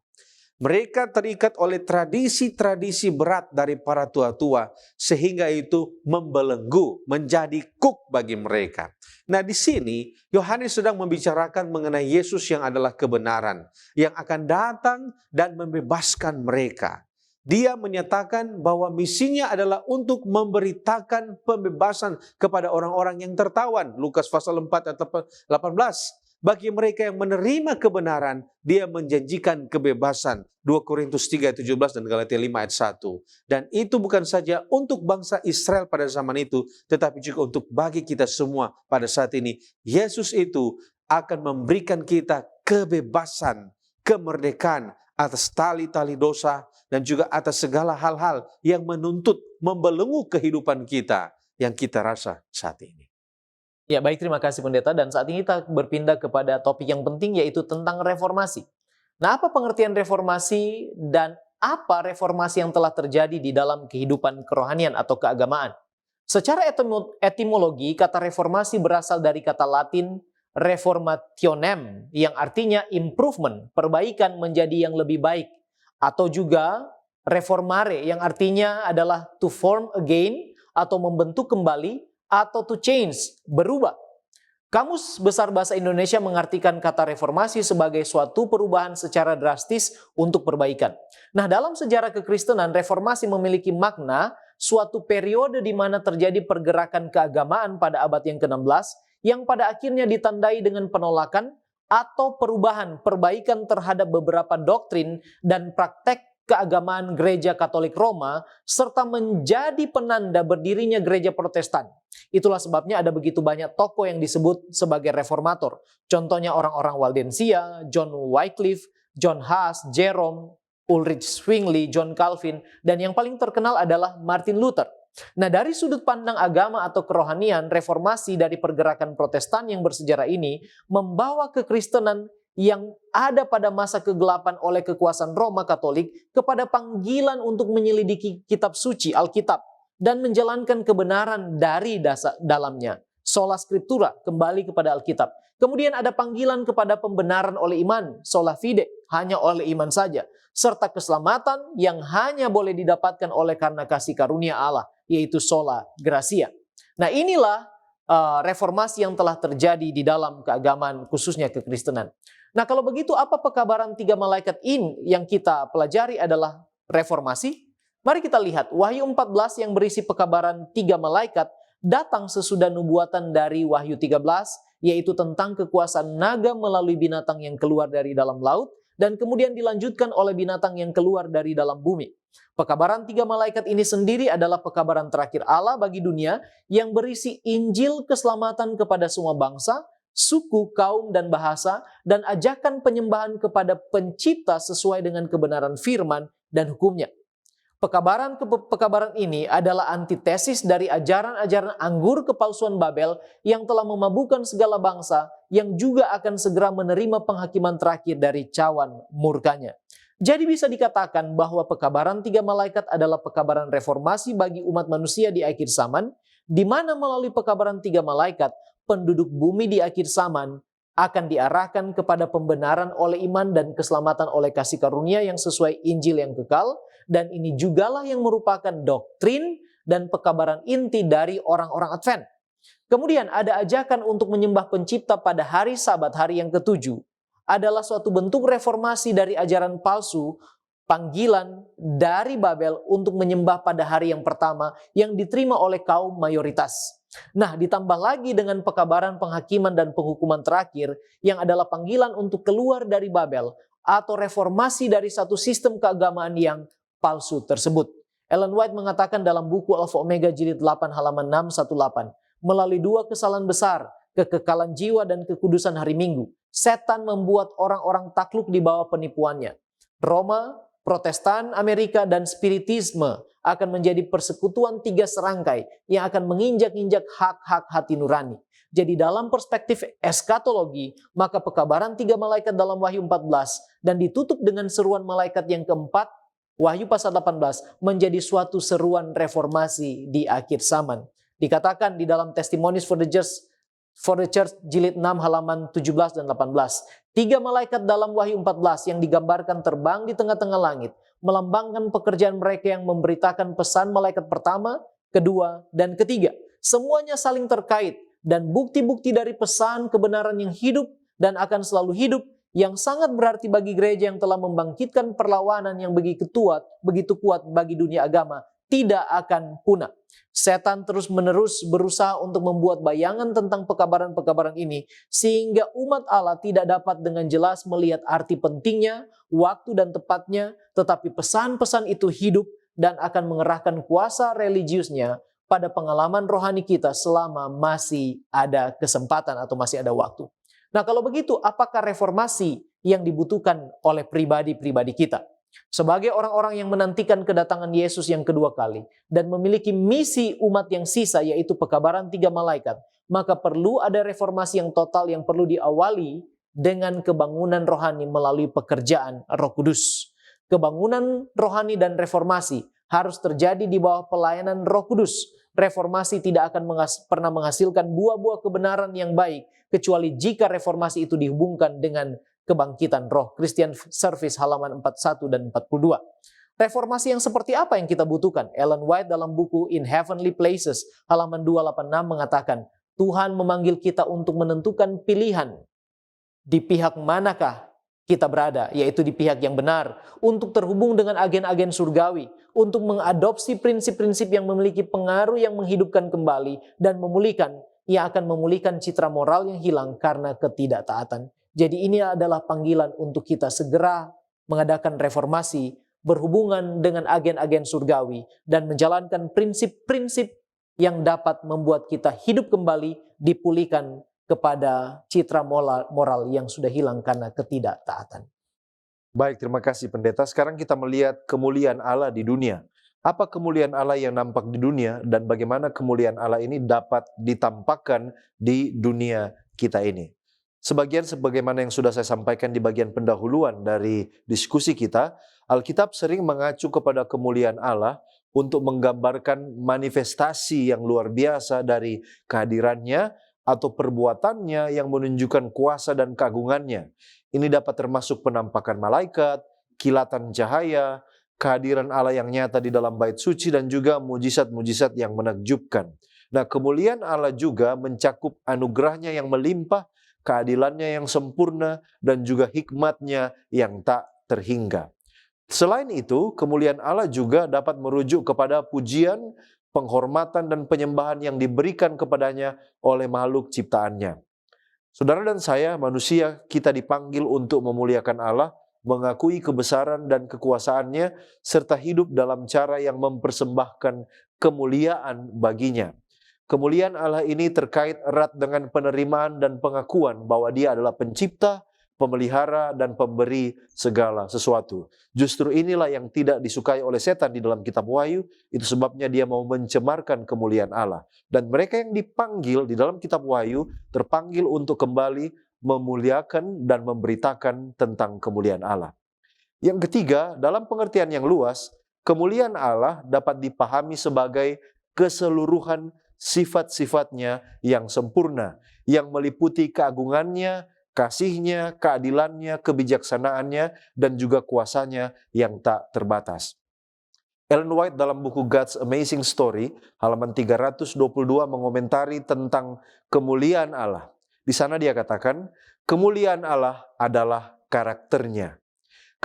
Mereka terikat oleh tradisi-tradisi berat dari para tua-tua, sehingga itu membelenggu, menjadi kuk bagi mereka. Nah, di sini Yohanes sedang membicarakan mengenai Yesus yang adalah kebenaran, yang akan datang dan membebaskan mereka. Dia menyatakan bahwa misinya adalah untuk memberitakan pembebasan kepada orang-orang yang tertawan. Lukas pasal 4 ayat 18. Bagi mereka yang menerima kebenaran, Dia menjanjikan kebebasan. 2 Korintus 3 ayat 17 dan Galatia 5 ayat 1. Dan itu bukan saja untuk bangsa Israel pada zaman itu, tetapi juga untuk bagi kita semua pada saat ini. Yesus itu akan memberikan kita kebebasan, kemerdekaan atas tali-tali dosa dan juga atas segala hal-hal yang menuntut, membelenggu kehidupan kita yang kita rasa saat ini. Ya, baik, terima kasih Pendeta. Dan saat ini kita berpindah kepada topik yang penting, yaitu tentang reformasi. Nah, apa pengertian reformasi dan apa reformasi yang telah terjadi di dalam kehidupan kerohanian atau keagamaan? Secara etimologi, kata reformasi berasal dari kata Latin reformationem, yang artinya improvement, perbaikan menjadi yang lebih baik. Atau juga reformare, yang artinya adalah to form again, atau membentuk kembali, atau to change, berubah. Kamus Besar Bahasa Indonesia mengartikan kata reformasi sebagai suatu perubahan secara drastis untuk perbaikan. Nah, dalam sejarah kekristenan, reformasi memiliki makna suatu periode di mana terjadi pergerakan keagamaan pada abad yang ke-16 yang pada akhirnya ditandai dengan penolakan atau perubahan, perbaikan terhadap beberapa doktrin dan praktek keagamaan Gereja Katolik Roma, serta menjadi penanda berdirinya Gereja Protestan. Itulah sebabnya ada begitu banyak tokoh yang disebut sebagai reformator. Contohnya orang-orang Waldensia, John Wycliffe, John Huss, Jerome, Ulrich Zwingli, John Calvin, dan yang paling terkenal adalah Martin Luther. Nah, dari sudut pandang agama atau kerohanian, reformasi dari pergerakan Protestan yang bersejarah ini membawa kekristenan yang ada pada masa kegelapan oleh kekuasaan Roma Katolik kepada panggilan untuk menyelidiki kitab suci, Alkitab, dan menjalankan kebenaran dari dalamnya. Sola Scriptura, kembali kepada Alkitab. Kemudian ada panggilan kepada pembenaran oleh iman, sola fide, hanya oleh iman saja. Serta keselamatan yang hanya boleh didapatkan oleh karena kasih karunia Allah, yaitu sola gratia. Nah, inilah reformasi yang telah terjadi di dalam keagamaan, khususnya kekristenan. Nah, kalau begitu apa pekabaran 3 malaikat ini yang kita pelajari adalah reformasi? Mari kita lihat Wahyu 14 yang berisi pekabaran 3 malaikat datang sesudah nubuatan dari Wahyu 13, yaitu tentang kekuasaan naga melalui binatang yang keluar dari dalam laut dan kemudian dilanjutkan oleh binatang yang keluar dari dalam bumi. Pekabaran 3 malaikat ini sendiri adalah pekabaran terakhir Allah bagi dunia yang berisi Injil keselamatan kepada semua bangsa, suku, kaum, dan bahasa, dan ajakan penyembahan kepada pencipta sesuai dengan kebenaran firman dan hukumnya. Pekabaran ini adalah antitesis dari ajaran-ajaran anggur kepalsuan Babel yang telah memabukkan segala bangsa yang juga akan segera menerima penghakiman terakhir dari cawan murkanya. Jadi bisa dikatakan bahwa pekabaran 3 malaikat adalah pekabaran reformasi bagi umat manusia di akhir zaman, di mana melalui pekabaran 3 malaikat, penduduk bumi di akhir zaman akan diarahkan kepada pembenaran oleh iman dan keselamatan oleh kasih karunia yang sesuai Injil yang kekal, dan ini jugalah yang merupakan doktrin dan pekabaran inti dari orang-orang Advent. Kemudian ada ajakan untuk menyembah pencipta pada hari Sabat, hari yang ke-7, adalah suatu bentuk reformasi dari ajaran palsu, panggilan dari Babel untuk menyembah pada hari yang pertama yang diterima oleh kaum mayoritas. Nah, ditambah lagi dengan pekabaran penghakiman dan penghukuman terakhir yang adalah panggilan untuk keluar dari Babel atau reformasi dari satu sistem keagamaan yang palsu tersebut. Ellen White mengatakan dalam buku Alpha Omega jilid 8 halaman 618, melalui 2 kesalahan besar, kekekalan jiwa dan kekudusan hari Minggu, setan membuat orang-orang takluk di bawah penipuannya. Roma, Protestan, Amerika, dan Spiritisme akan menjadi persekutuan 3 serangkai yang akan menginjak-injak hak-hak hati nurani. Jadi dalam perspektif eskatologi, maka pekabaran 3 malaikat dalam Wahyu 14 dan ditutup dengan seruan malaikat yang keempat, Wahyu pasal 18, menjadi suatu seruan reformasi di akhir zaman. Dikatakan di dalam Testimonies for the Church jilid 6 halaman 17 dan 18. 3 malaikat dalam Wahyu 14 yang digambarkan terbang di tengah-tengah langit, melambangkan pekerjaan mereka yang memberitakan pesan malaikat pertama, kedua, dan ketiga. Semuanya saling terkait dan bukti-bukti dari pesan kebenaran yang hidup dan akan selalu hidup, yang sangat berarti bagi gereja yang telah membangkitkan perlawanan yang begitu kuat bagi dunia agama, tidak akan punah. Setan terus-menerus berusaha untuk membuat bayangan tentang pekabaran-pekabaran ini, sehingga umat Allah tidak dapat dengan jelas melihat arti pentingnya, waktu dan tepatnya, tetapi pesan-pesan itu hidup dan akan mengerahkan kuasa religiusnya pada pengalaman rohani kita selama masih ada kesempatan atau masih ada waktu. Nah, kalau begitu, apakah reformasi yang dibutuhkan oleh pribadi-pribadi kita? Sebagai orang-orang yang menantikan kedatangan Yesus yang kedua kali dan memiliki misi umat yang sisa, yaitu pekabaran 3 malaikat, maka perlu ada reformasi yang total yang perlu diawali dengan kebangunan rohani melalui pekerjaan Roh Kudus. Kebangunan rohani dan reformasi harus terjadi di bawah pelayanan Roh Kudus. Reformasi tidak akan pernah menghasilkan buah-buah kebenaran yang baik kecuali jika reformasi itu dihubungkan dengan kebangkitan roh. Christian Service halaman 41 dan 42. Reformasi yang seperti apa yang kita butuhkan? Ellen White dalam buku In Heavenly Places halaman 286 mengatakan, Tuhan memanggil kita untuk menentukan pilihan di pihak manakah kita berada, yaitu di pihak yang benar, untuk terhubung dengan agen-agen surgawi, untuk mengadopsi prinsip-prinsip yang memiliki pengaruh yang menghidupkan kembali dan memulihkan, yang akan memulihkan citra moral yang hilang karena ketidaktaatan. Jadi ini adalah panggilan untuk kita segera mengadakan reformasi berhubungan dengan agen-agen surgawi dan menjalankan prinsip-prinsip yang dapat membuat kita hidup kembali, dipulihkan kepada citra moral yang sudah hilang karena ketidaktaatan. Baik, terima kasih pendeta. Sekarang kita melihat kemuliaan Allah di dunia. Apa kemuliaan Allah yang nampak di dunia dan bagaimana kemuliaan Allah ini dapat ditampakkan di dunia kita ini? Sebagaimana yang sudah saya sampaikan di bagian pendahuluan dari diskusi kita, Alkitab sering mengacu kepada kemuliaan Allah untuk menggambarkan manifestasi yang luar biasa dari kehadirannya atau perbuatannya yang menunjukkan kuasa dan keagungannya. Ini dapat termasuk penampakan malaikat, kilatan cahaya, kehadiran Allah yang nyata di dalam bait suci, dan juga mujizat-mujizat yang menakjubkan. Nah, kemuliaan Allah juga mencakup anugerahnya yang melimpah, keadilannya yang sempurna, dan juga hikmatnya yang tak terhingga. Selain itu, kemuliaan Allah juga dapat merujuk kepada pujian, penghormatan, dan penyembahan yang diberikan kepadanya oleh makhluk ciptaannya. Saudara dan saya, manusia, kita dipanggil untuk memuliakan Allah mengakui kebesaran dan kekuasaannya, serta hidup dalam cara yang mempersembahkan kemuliaan baginya. Kemuliaan Allah ini terkait erat dengan penerimaan dan pengakuan bahwa Dia adalah pencipta, pemelihara, dan pemberi segala sesuatu. Justru inilah yang tidak disukai oleh setan di dalam kitab Wahyu. Itu sebabnya dia mau mencemarkan kemuliaan Allah. Dan mereka yang dipanggil di dalam kitab Wahyu terpanggil untuk kembali memuliakan dan memberitakan tentang kemuliaan Allah. Yang ketiga, dalam pengertian yang luas, kemuliaan Allah dapat dipahami sebagai keseluruhan sifat-sifatnya yang sempurna, yang meliputi keagungannya, kasihnya, keadilannya, kebijaksanaannya, dan juga kuasanya yang tak terbatas. Ellen White dalam buku God's Amazing Story, halaman 322 mengomentari tentang kemuliaan Allah. Di sana dia katakan, kemuliaan Allah adalah karakternya.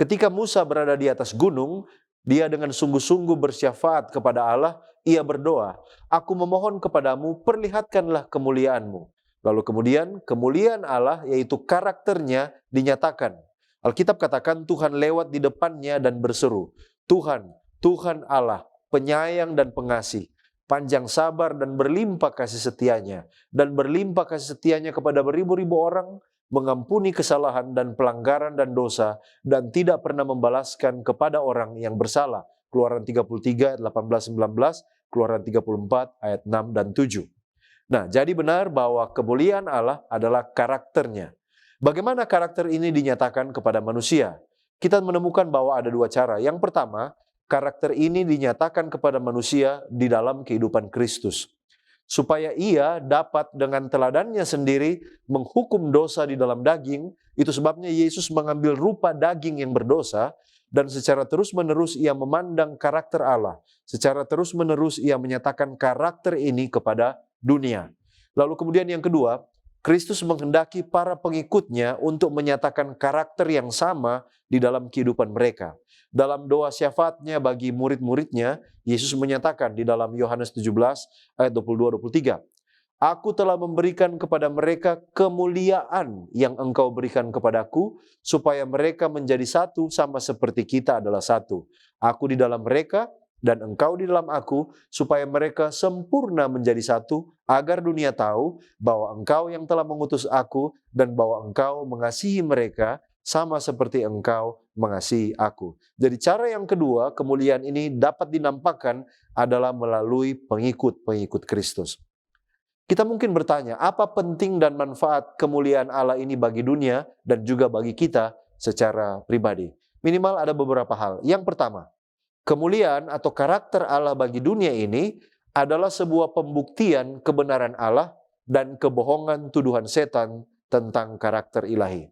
Ketika Musa berada di atas gunung, dia dengan sungguh-sungguh bersyafaat kepada Allah, ia berdoa, "Aku memohon kepadamu, perlihatkanlah kemuliaan-Mu." Lalu kemudian kemuliaan Allah, yaitu karakternya, dinyatakan. Alkitab katakan Tuhan lewat di depannya dan berseru, "Tuhan, Tuhan Allah, penyayang dan pengasih, panjang sabar dan berlimpah kasih setianya, dan berlimpah kasih setianya kepada beribu-ribu orang, mengampuni kesalahan dan pelanggaran dan dosa, dan tidak pernah membalaskan kepada orang yang bersalah." Keluaran 33 ayat 18-19, Keluaran 34 ayat 6 dan 7. Nah, jadi benar bahwa kemuliaan Allah adalah karakternya. Bagaimana karakter ini dinyatakan kepada manusia? Kita menemukan bahwa ada dua cara. Yang pertama, karakter ini dinyatakan kepada manusia di dalam kehidupan Kristus, supaya ia dapat dengan teladannya sendiri menghukum dosa di dalam daging. Itu sebabnya Yesus mengambil rupa daging yang berdosa, dan secara terus-menerus ia memandang karakter Allah. Secara terus-menerus ia menyatakan karakter ini kepada dunia. Lalu kemudian yang kedua, Kristus menghendaki para pengikutnya untuk menyatakan karakter yang sama di dalam kehidupan mereka. Dalam doa syafaatnya bagi murid-muridnya, Yesus menyatakan di dalam Yohanes 17 ayat 22-23, "Aku telah memberikan kepada mereka kemuliaan yang Engkau berikan kepadaku, supaya mereka menjadi satu sama seperti kita adalah satu. Aku di dalam mereka dan Engkau di dalam aku, supaya mereka sempurna menjadi satu, agar dunia tahu bahwa Engkau yang telah mengutus aku dan bahwa Engkau mengasihi mereka sama seperti Engkau mengasihi aku." Jadi cara yang kedua, kemuliaan ini dapat dinampakkan adalah melalui pengikut-pengikut Kristus. Kita mungkin bertanya, apa penting dan manfaat kemuliaan Allah ini bagi dunia dan juga bagi kita secara pribadi? Minimal ada beberapa hal. Yang pertama, kemuliaan atau karakter Allah bagi dunia ini adalah sebuah pembuktian kebenaran Allah dan kebohongan tuduhan setan tentang karakter ilahi.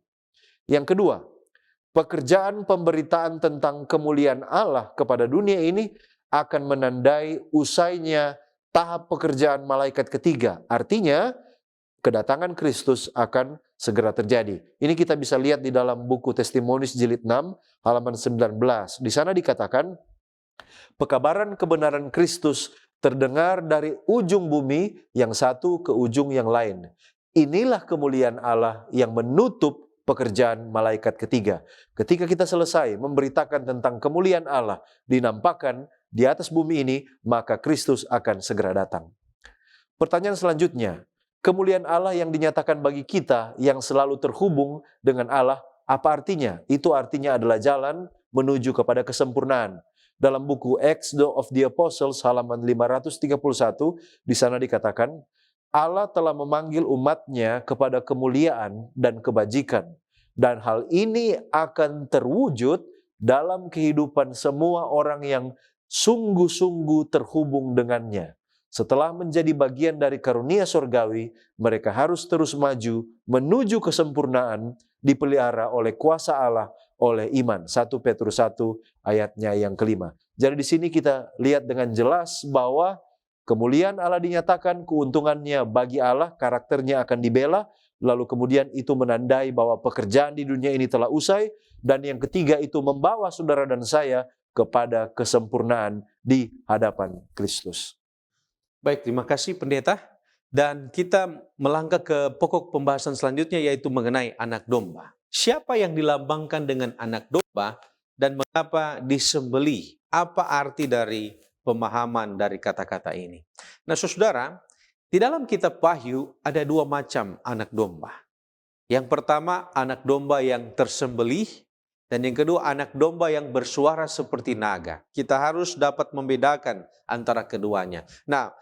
Yang kedua, pekerjaan pemberitaan tentang kemuliaan Allah kepada dunia ini akan menandai usainya tahap pekerjaan malaikat ketiga. Artinya, kedatangan Kristus akan segera terjadi. Ini kita bisa lihat di dalam buku Testimonis jilid 6, halaman 19. Di sana dikatakan, pekabaran kebenaran Kristus terdengar dari ujung bumi yang satu ke ujung yang lain. Inilah kemuliaan Allah yang menutup pekerjaan malaikat ketiga. Ketika kita selesai memberitakan tentang kemuliaan Allah dinampakkan di atas bumi ini, maka Kristus akan segera datang. Pertanyaan selanjutnya, kemuliaan Allah yang dinyatakan bagi kita yang selalu terhubung dengan Allah, apa artinya? Itu artinya adalah jalan menuju kepada kesempurnaan. Dalam buku Acts of the Apostles halaman 531, di sana dikatakan, Allah telah memanggil umatnya kepada kemuliaan dan kebajikan. Dan hal ini akan terwujud dalam kehidupan semua orang yang sungguh-sungguh terhubung dengannya. Setelah menjadi bagian dari karunia surgawi, mereka harus terus maju menuju kesempurnaan, dipelihara oleh kuasa Allah, oleh iman. 1 Petrus 1 ayatnya yang kelima. Jadi di sini kita lihat dengan jelas bahwa kemuliaan Allah dinyatakan, keuntungannya bagi Allah, karakternya akan dibela, lalu kemudian itu menandai bahwa pekerjaan di dunia ini telah usai, dan yang ketiga itu membawa saudara dan saya kepada kesempurnaan di hadapan Kristus. Baik, terima kasih pendeta. Dan kita melangkah ke pokok pembahasan selanjutnya, yaitu mengenai anak domba. siapa yang dilambangkan dengan anak domba dan mengapa disembelih? Apa arti dari pemahaman dari kata-kata ini? Nah, saudara, di dalam kitab Wahyu ada dua macam anak domba. Yang pertama, anak domba yang tersembelih, dan yang kedua, anak domba yang bersuara seperti naga. Kita harus dapat membedakan antara keduanya. Nah,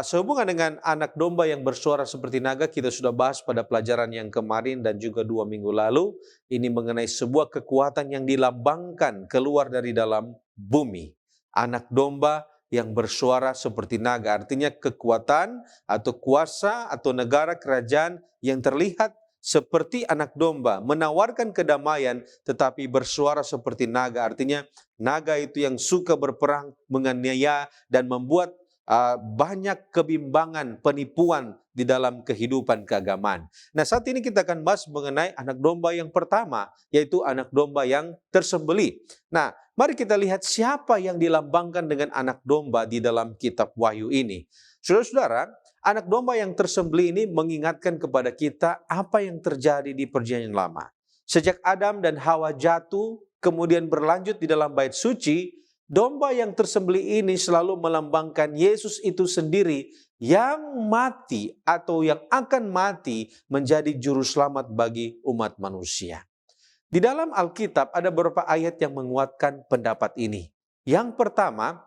sehubungan dengan anak domba yang bersuara seperti naga, kita sudah bahas pada pelajaran yang kemarin dan juga 2 minggu lalu. Ini mengenai sebuah kekuatan yang dilambangkan keluar dari dalam bumi. Anak domba yang bersuara seperti naga, artinya kekuatan atau kuasa atau negara kerajaan yang terlihat seperti anak domba, menawarkan kedamaian tetapi bersuara seperti naga. Artinya naga itu yang suka berperang, menganiaya dan membuat banyak kebimbangan, penipuan di dalam kehidupan keagamaan. Nah, saat ini kita akan bahas mengenai anak domba yang pertama, yaitu anak domba yang tersembelih. Nah, mari kita lihat siapa yang dilambangkan dengan anak domba di dalam kitab Wahyu ini. Saudara-saudara, anak domba yang tersembelih ini mengingatkan kepada kita apa yang terjadi di Perjanjian Lama. Sejak Adam dan Hawa jatuh, kemudian berlanjut di dalam bait suci, domba yang tersembelih ini selalu melambangkan Yesus itu sendiri yang mati atau yang akan mati menjadi juru selamat bagi umat manusia. Di dalam Alkitab ada beberapa ayat yang menguatkan pendapat ini. Yang pertama,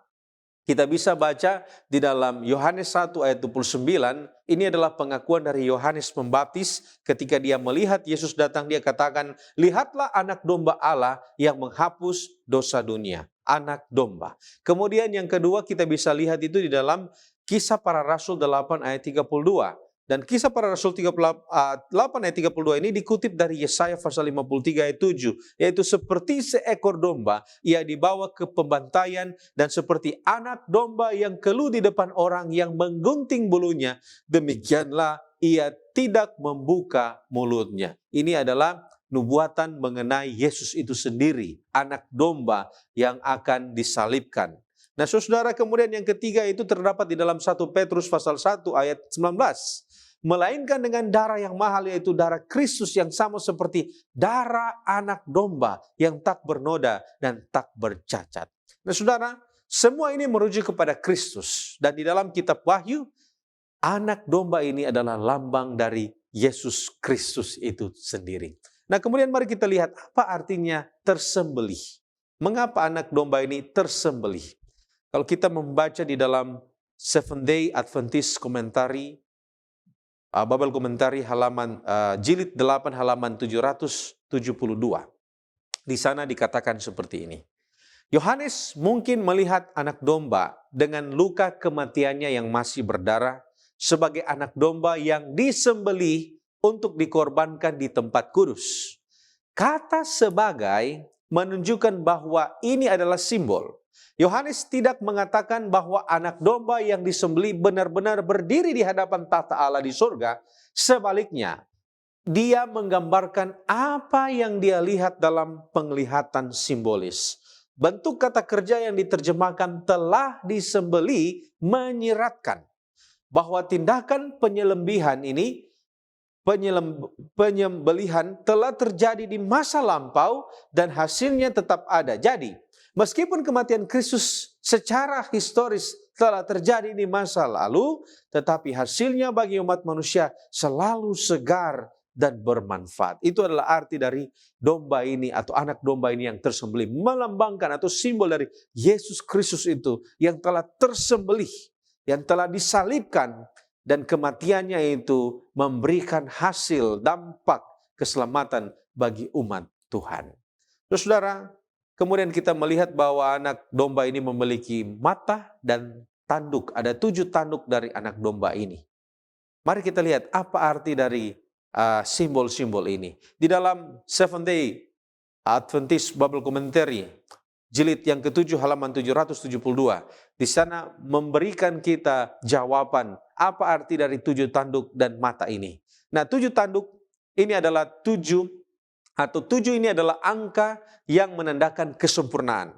kita bisa baca di dalam Yohanes 1 ayat 29, ini adalah pengakuan dari Yohanes Pembaptis ketika dia melihat Yesus datang, dia katakan, "Lihatlah anak domba Allah yang menghapus dosa dunia." Anak domba. Kemudian yang kedua kita bisa lihat itu di dalam Kisah Para Rasul 8 ayat 32. Dan Kisah Para Rasul 8 ayat 32 ini dikutip dari Yesaya pasal 53 ayat 7. Yaitu seperti seekor domba, ia dibawa ke pembantaian, dan seperti anak domba yang keluh di depan orang yang menggunting bulunya, demikianlah ia tidak membuka mulutnya. Ini adalah nubuatan mengenai Yesus itu sendiri, anak domba yang akan disalibkan. Nah, saudara, kemudian yang ketiga itu terdapat di dalam 1 Petrus pasal 1 ayat 19. Melainkan dengan darah yang mahal, yaitu darah Kristus yang sama seperti darah anak domba yang tak bernoda dan tak bercacat. Nah, saudara, semua ini merujuk kepada Kristus. Dan di dalam kitab Wahyu, anak domba ini adalah lambang dari Yesus Kristus itu sendiri. Nah, kemudian mari kita lihat apa artinya tersembelih. Mengapa anak domba ini tersembelih? Kalau kita membaca di dalam Seventh Day Adventist Commentary, Bible Commentary halaman jilid 8 halaman 772. Di sana dikatakan seperti ini. Yohanes mungkin melihat anak domba dengan luka kematiannya yang masih berdarah sebagai anak domba yang disembelih untuk dikorbankan di tempat kudus. Kata sebagai menunjukkan bahwa ini adalah simbol. Yohanes tidak mengatakan bahwa anak domba yang disembelih benar-benar berdiri di hadapan tahta Allah di surga. Sebaliknya, dia menggambarkan apa yang dia lihat dalam penglihatan simbolis. Bentuk kata kerja yang diterjemahkan telah disembelih menyiratkan bahwa tindakan penyembelihan ini, penyembelihan telah terjadi di masa lampau dan hasilnya tetap ada. Jadi, meskipun kematian Kristus secara historis telah terjadi di masa lalu, tetapi hasilnya bagi umat manusia selalu segar dan bermanfaat. Itu adalah arti dari domba ini atau anak domba ini yang tersembelih. Melambangkan atau simbol dari Yesus Kristus itu yang telah tersembelih, yang telah disalibkan, dan kematiannya itu memberikan hasil dampak keselamatan bagi umat Tuhan. Terus saudara, kemudian kita melihat bahwa anak domba ini memiliki mata dan tanduk. Ada 7 tanduk dari anak domba ini. Mari kita lihat apa arti dari simbol-simbol ini. Di dalam Seventh Day Adventist Bible Commentary, jilid yang ke-7 halaman 772. Di sana memberikan kita jawaban apa arti dari 7 tanduk dan mata ini. Nah, 7 tanduk ini adalah 7 atau 7 ini adalah angka yang menandakan kesempurnaan.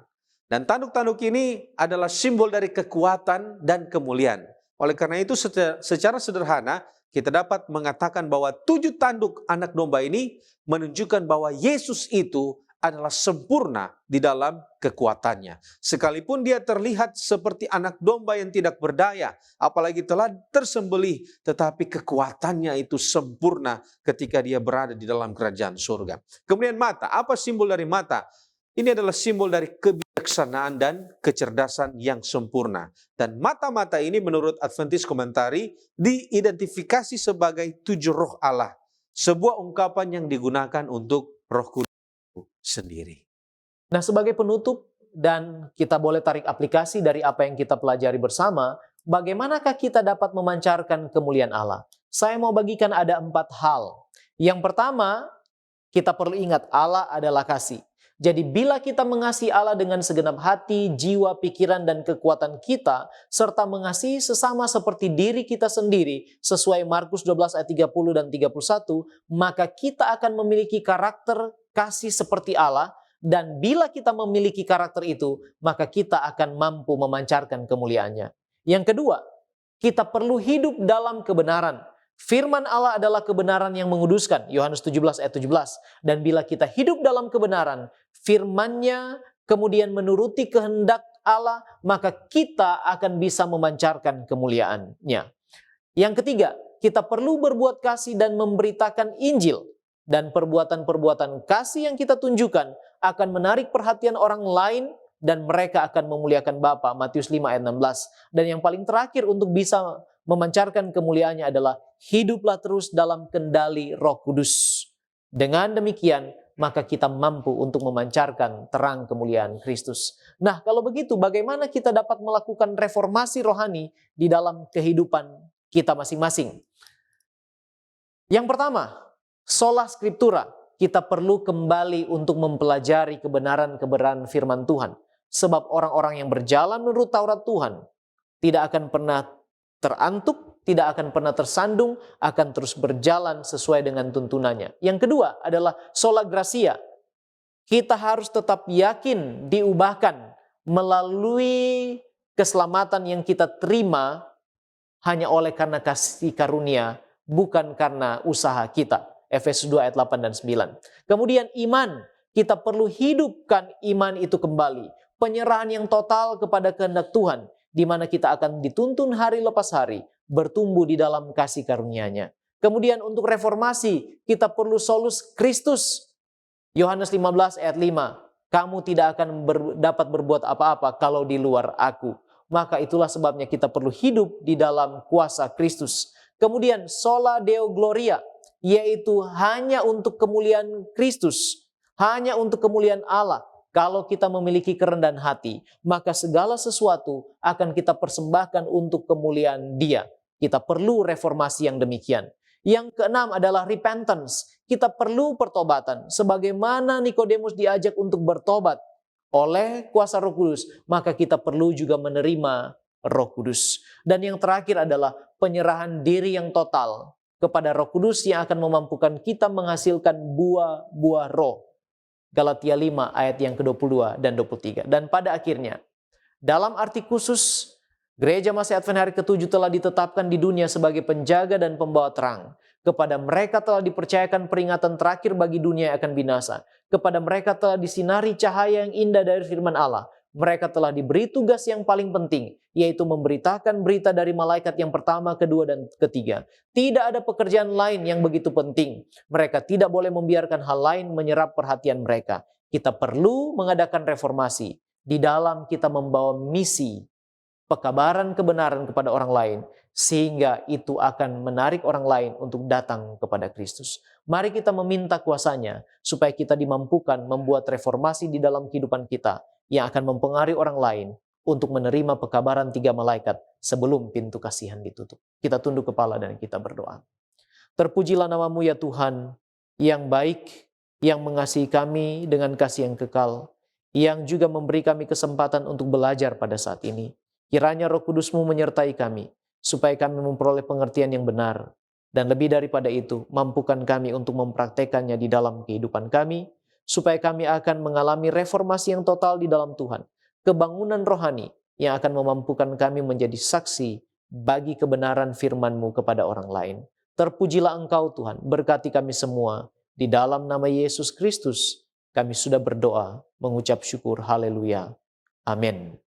Dan tanduk-tanduk ini adalah simbol dari kekuatan dan kemuliaan. Oleh karena itu secara sederhana kita dapat mengatakan bahwa 7 tanduk anak domba ini menunjukkan bahwa Yesus itu adalah sempurna di dalam kekuatannya. Sekalipun dia terlihat seperti anak domba yang tidak berdaya, apalagi telah tersembelih, tetapi kekuatannya itu sempurna ketika dia berada di dalam kerajaan surga. Kemudian mata, apa simbol dari mata? Ini adalah simbol dari kebijaksanaan dan kecerdasan yang sempurna. Dan mata-mata ini menurut Adventist Komentari diidentifikasi sebagai 7 roh Allah. Sebuah ungkapan yang digunakan untuk Roh Kudus sendiri. Nah, sebagai penutup, dan kita boleh tarik aplikasi dari apa yang kita pelajari bersama, bagaimanakah kita dapat memancarkan kemuliaan Allah? Saya mau bagikan ada 4 hal. Yang pertama, kita perlu ingat Allah adalah kasih. Jadi bila kita mengasihi Allah dengan segenap hati, jiwa, pikiran, dan kekuatan kita, serta mengasihi sesama seperti diri kita sendiri, sesuai Markus 12 ayat 30 dan 31, maka kita akan memiliki karakter kasih seperti Allah, dan bila kita memiliki karakter itu, maka kita akan mampu memancarkan kemuliaannya. Yang kedua, kita perlu hidup dalam kebenaran. Firman Allah adalah kebenaran yang menguduskan, Yohanes 17 ayat 17. Dan bila kita hidup dalam kebenaran, firman-Nya kemudian menuruti kehendak Allah, maka kita akan bisa memancarkan kemuliaan-Nya. Yang ketiga, kita perlu berbuat kasih dan memberitakan Injil. Dan perbuatan-perbuatan kasih yang kita tunjukkan akan menarik perhatian orang lain dan mereka akan memuliakan Bapa, Matius 5 ayat 16. Dan yang paling terakhir untuk bisa memancarkan kemuliaannya adalah hiduplah terus dalam kendali Roh Kudus. Dengan demikian, maka kita mampu untuk memancarkan terang kemuliaan Kristus. Nah, kalau begitu bagaimana kita dapat melakukan reformasi rohani di dalam kehidupan kita masing-masing? Yang pertama, sola scriptura. Kita perlu kembali untuk mempelajari kebenaran-kebenaran firman Tuhan. Sebab orang-orang yang berjalan menurut Taurat Tuhan tidak akan pernah terantuk, tidak akan pernah tersandung, akan terus berjalan sesuai dengan tuntunannya. Yang kedua adalah sola gratia. Kita harus tetap yakin diubahkan melalui keselamatan yang kita terima hanya oleh karena kasih karunia, bukan karena usaha kita. Efesus 2 ayat 8 dan 9. Kemudian iman, kita perlu hidupkan iman itu kembali. Penyerahan yang total kepada kehendak Tuhan, di mana kita akan dituntun hari lepas hari, bertumbuh di dalam kasih karunia-Nya. Kemudian untuk reformasi, kita perlu solus Kristus. Yohanes 15 ayat 5, kamu tidak akan dapat berbuat apa-apa kalau di luar aku. Maka itulah sebabnya kita perlu hidup di dalam kuasa Kristus. Kemudian sola Deo Gloria, yaitu hanya untuk kemuliaan Kristus, hanya untuk kemuliaan Allah. Kalau kita memiliki kerendahan hati, maka segala sesuatu akan kita persembahkan untuk kemuliaan Dia. Kita perlu reformasi yang demikian. Yang keenam adalah repentance. Kita perlu pertobatan. Sebagaimana Nikodemus diajak untuk bertobat oleh kuasa Roh Kudus, maka kita perlu juga menerima Roh Kudus. Dan yang terakhir adalah penyerahan diri yang total kepada Roh Kudus yang akan memampukan kita menghasilkan buah-buah roh. Galatia 5 ayat yang ke-22 dan 23. Dan pada akhirnya, dalam arti khusus, Gereja Masih Advent hari ke-7 telah ditetapkan di dunia sebagai penjaga dan pembawa terang. Kepada mereka telah dipercayakan peringatan terakhir bagi dunia yang akan binasa. Kepada mereka telah disinari cahaya yang indah dari firman Allah. Mereka telah diberi tugas yang paling penting, yaitu memberitakan berita dari malaikat yang pertama, kedua, dan ketiga. Tidak ada pekerjaan lain yang begitu penting. Mereka tidak boleh membiarkan hal lain menyerap perhatian mereka. Kita perlu mengadakan reformasi di dalam kita membawa misi pekabaran kebenaran kepada orang lain, sehingga itu akan menarik orang lain untuk datang kepada Kristus. Mari kita meminta kuasa-Nya supaya kita dimampukan membuat reformasi di dalam kehidupan kita yang akan mempengaruhi orang lain untuk menerima pekabaran 3 malaikat sebelum pintu kasihan ditutup. Kita tunduk kepala dan kita berdoa. Terpujilah nama-Mu ya Tuhan, yang baik, yang mengasihi kami dengan kasih yang kekal, yang juga memberi kami kesempatan untuk belajar pada saat ini. Kiranya Roh Kudus-Mu menyertai kami, supaya kami memperoleh pengertian yang benar. Dan lebih daripada itu, mampukan kami untuk mempraktekannya di dalam kehidupan kami, supaya kami akan mengalami reformasi yang total di dalam Tuhan. Kebangunan rohani yang akan memampukan kami menjadi saksi bagi kebenaran firman-Mu kepada orang lain. Terpujilah Engkau Tuhan, berkati kami semua. Di dalam nama Yesus Kristus, kami sudah berdoa, mengucap syukur, haleluya. Amin.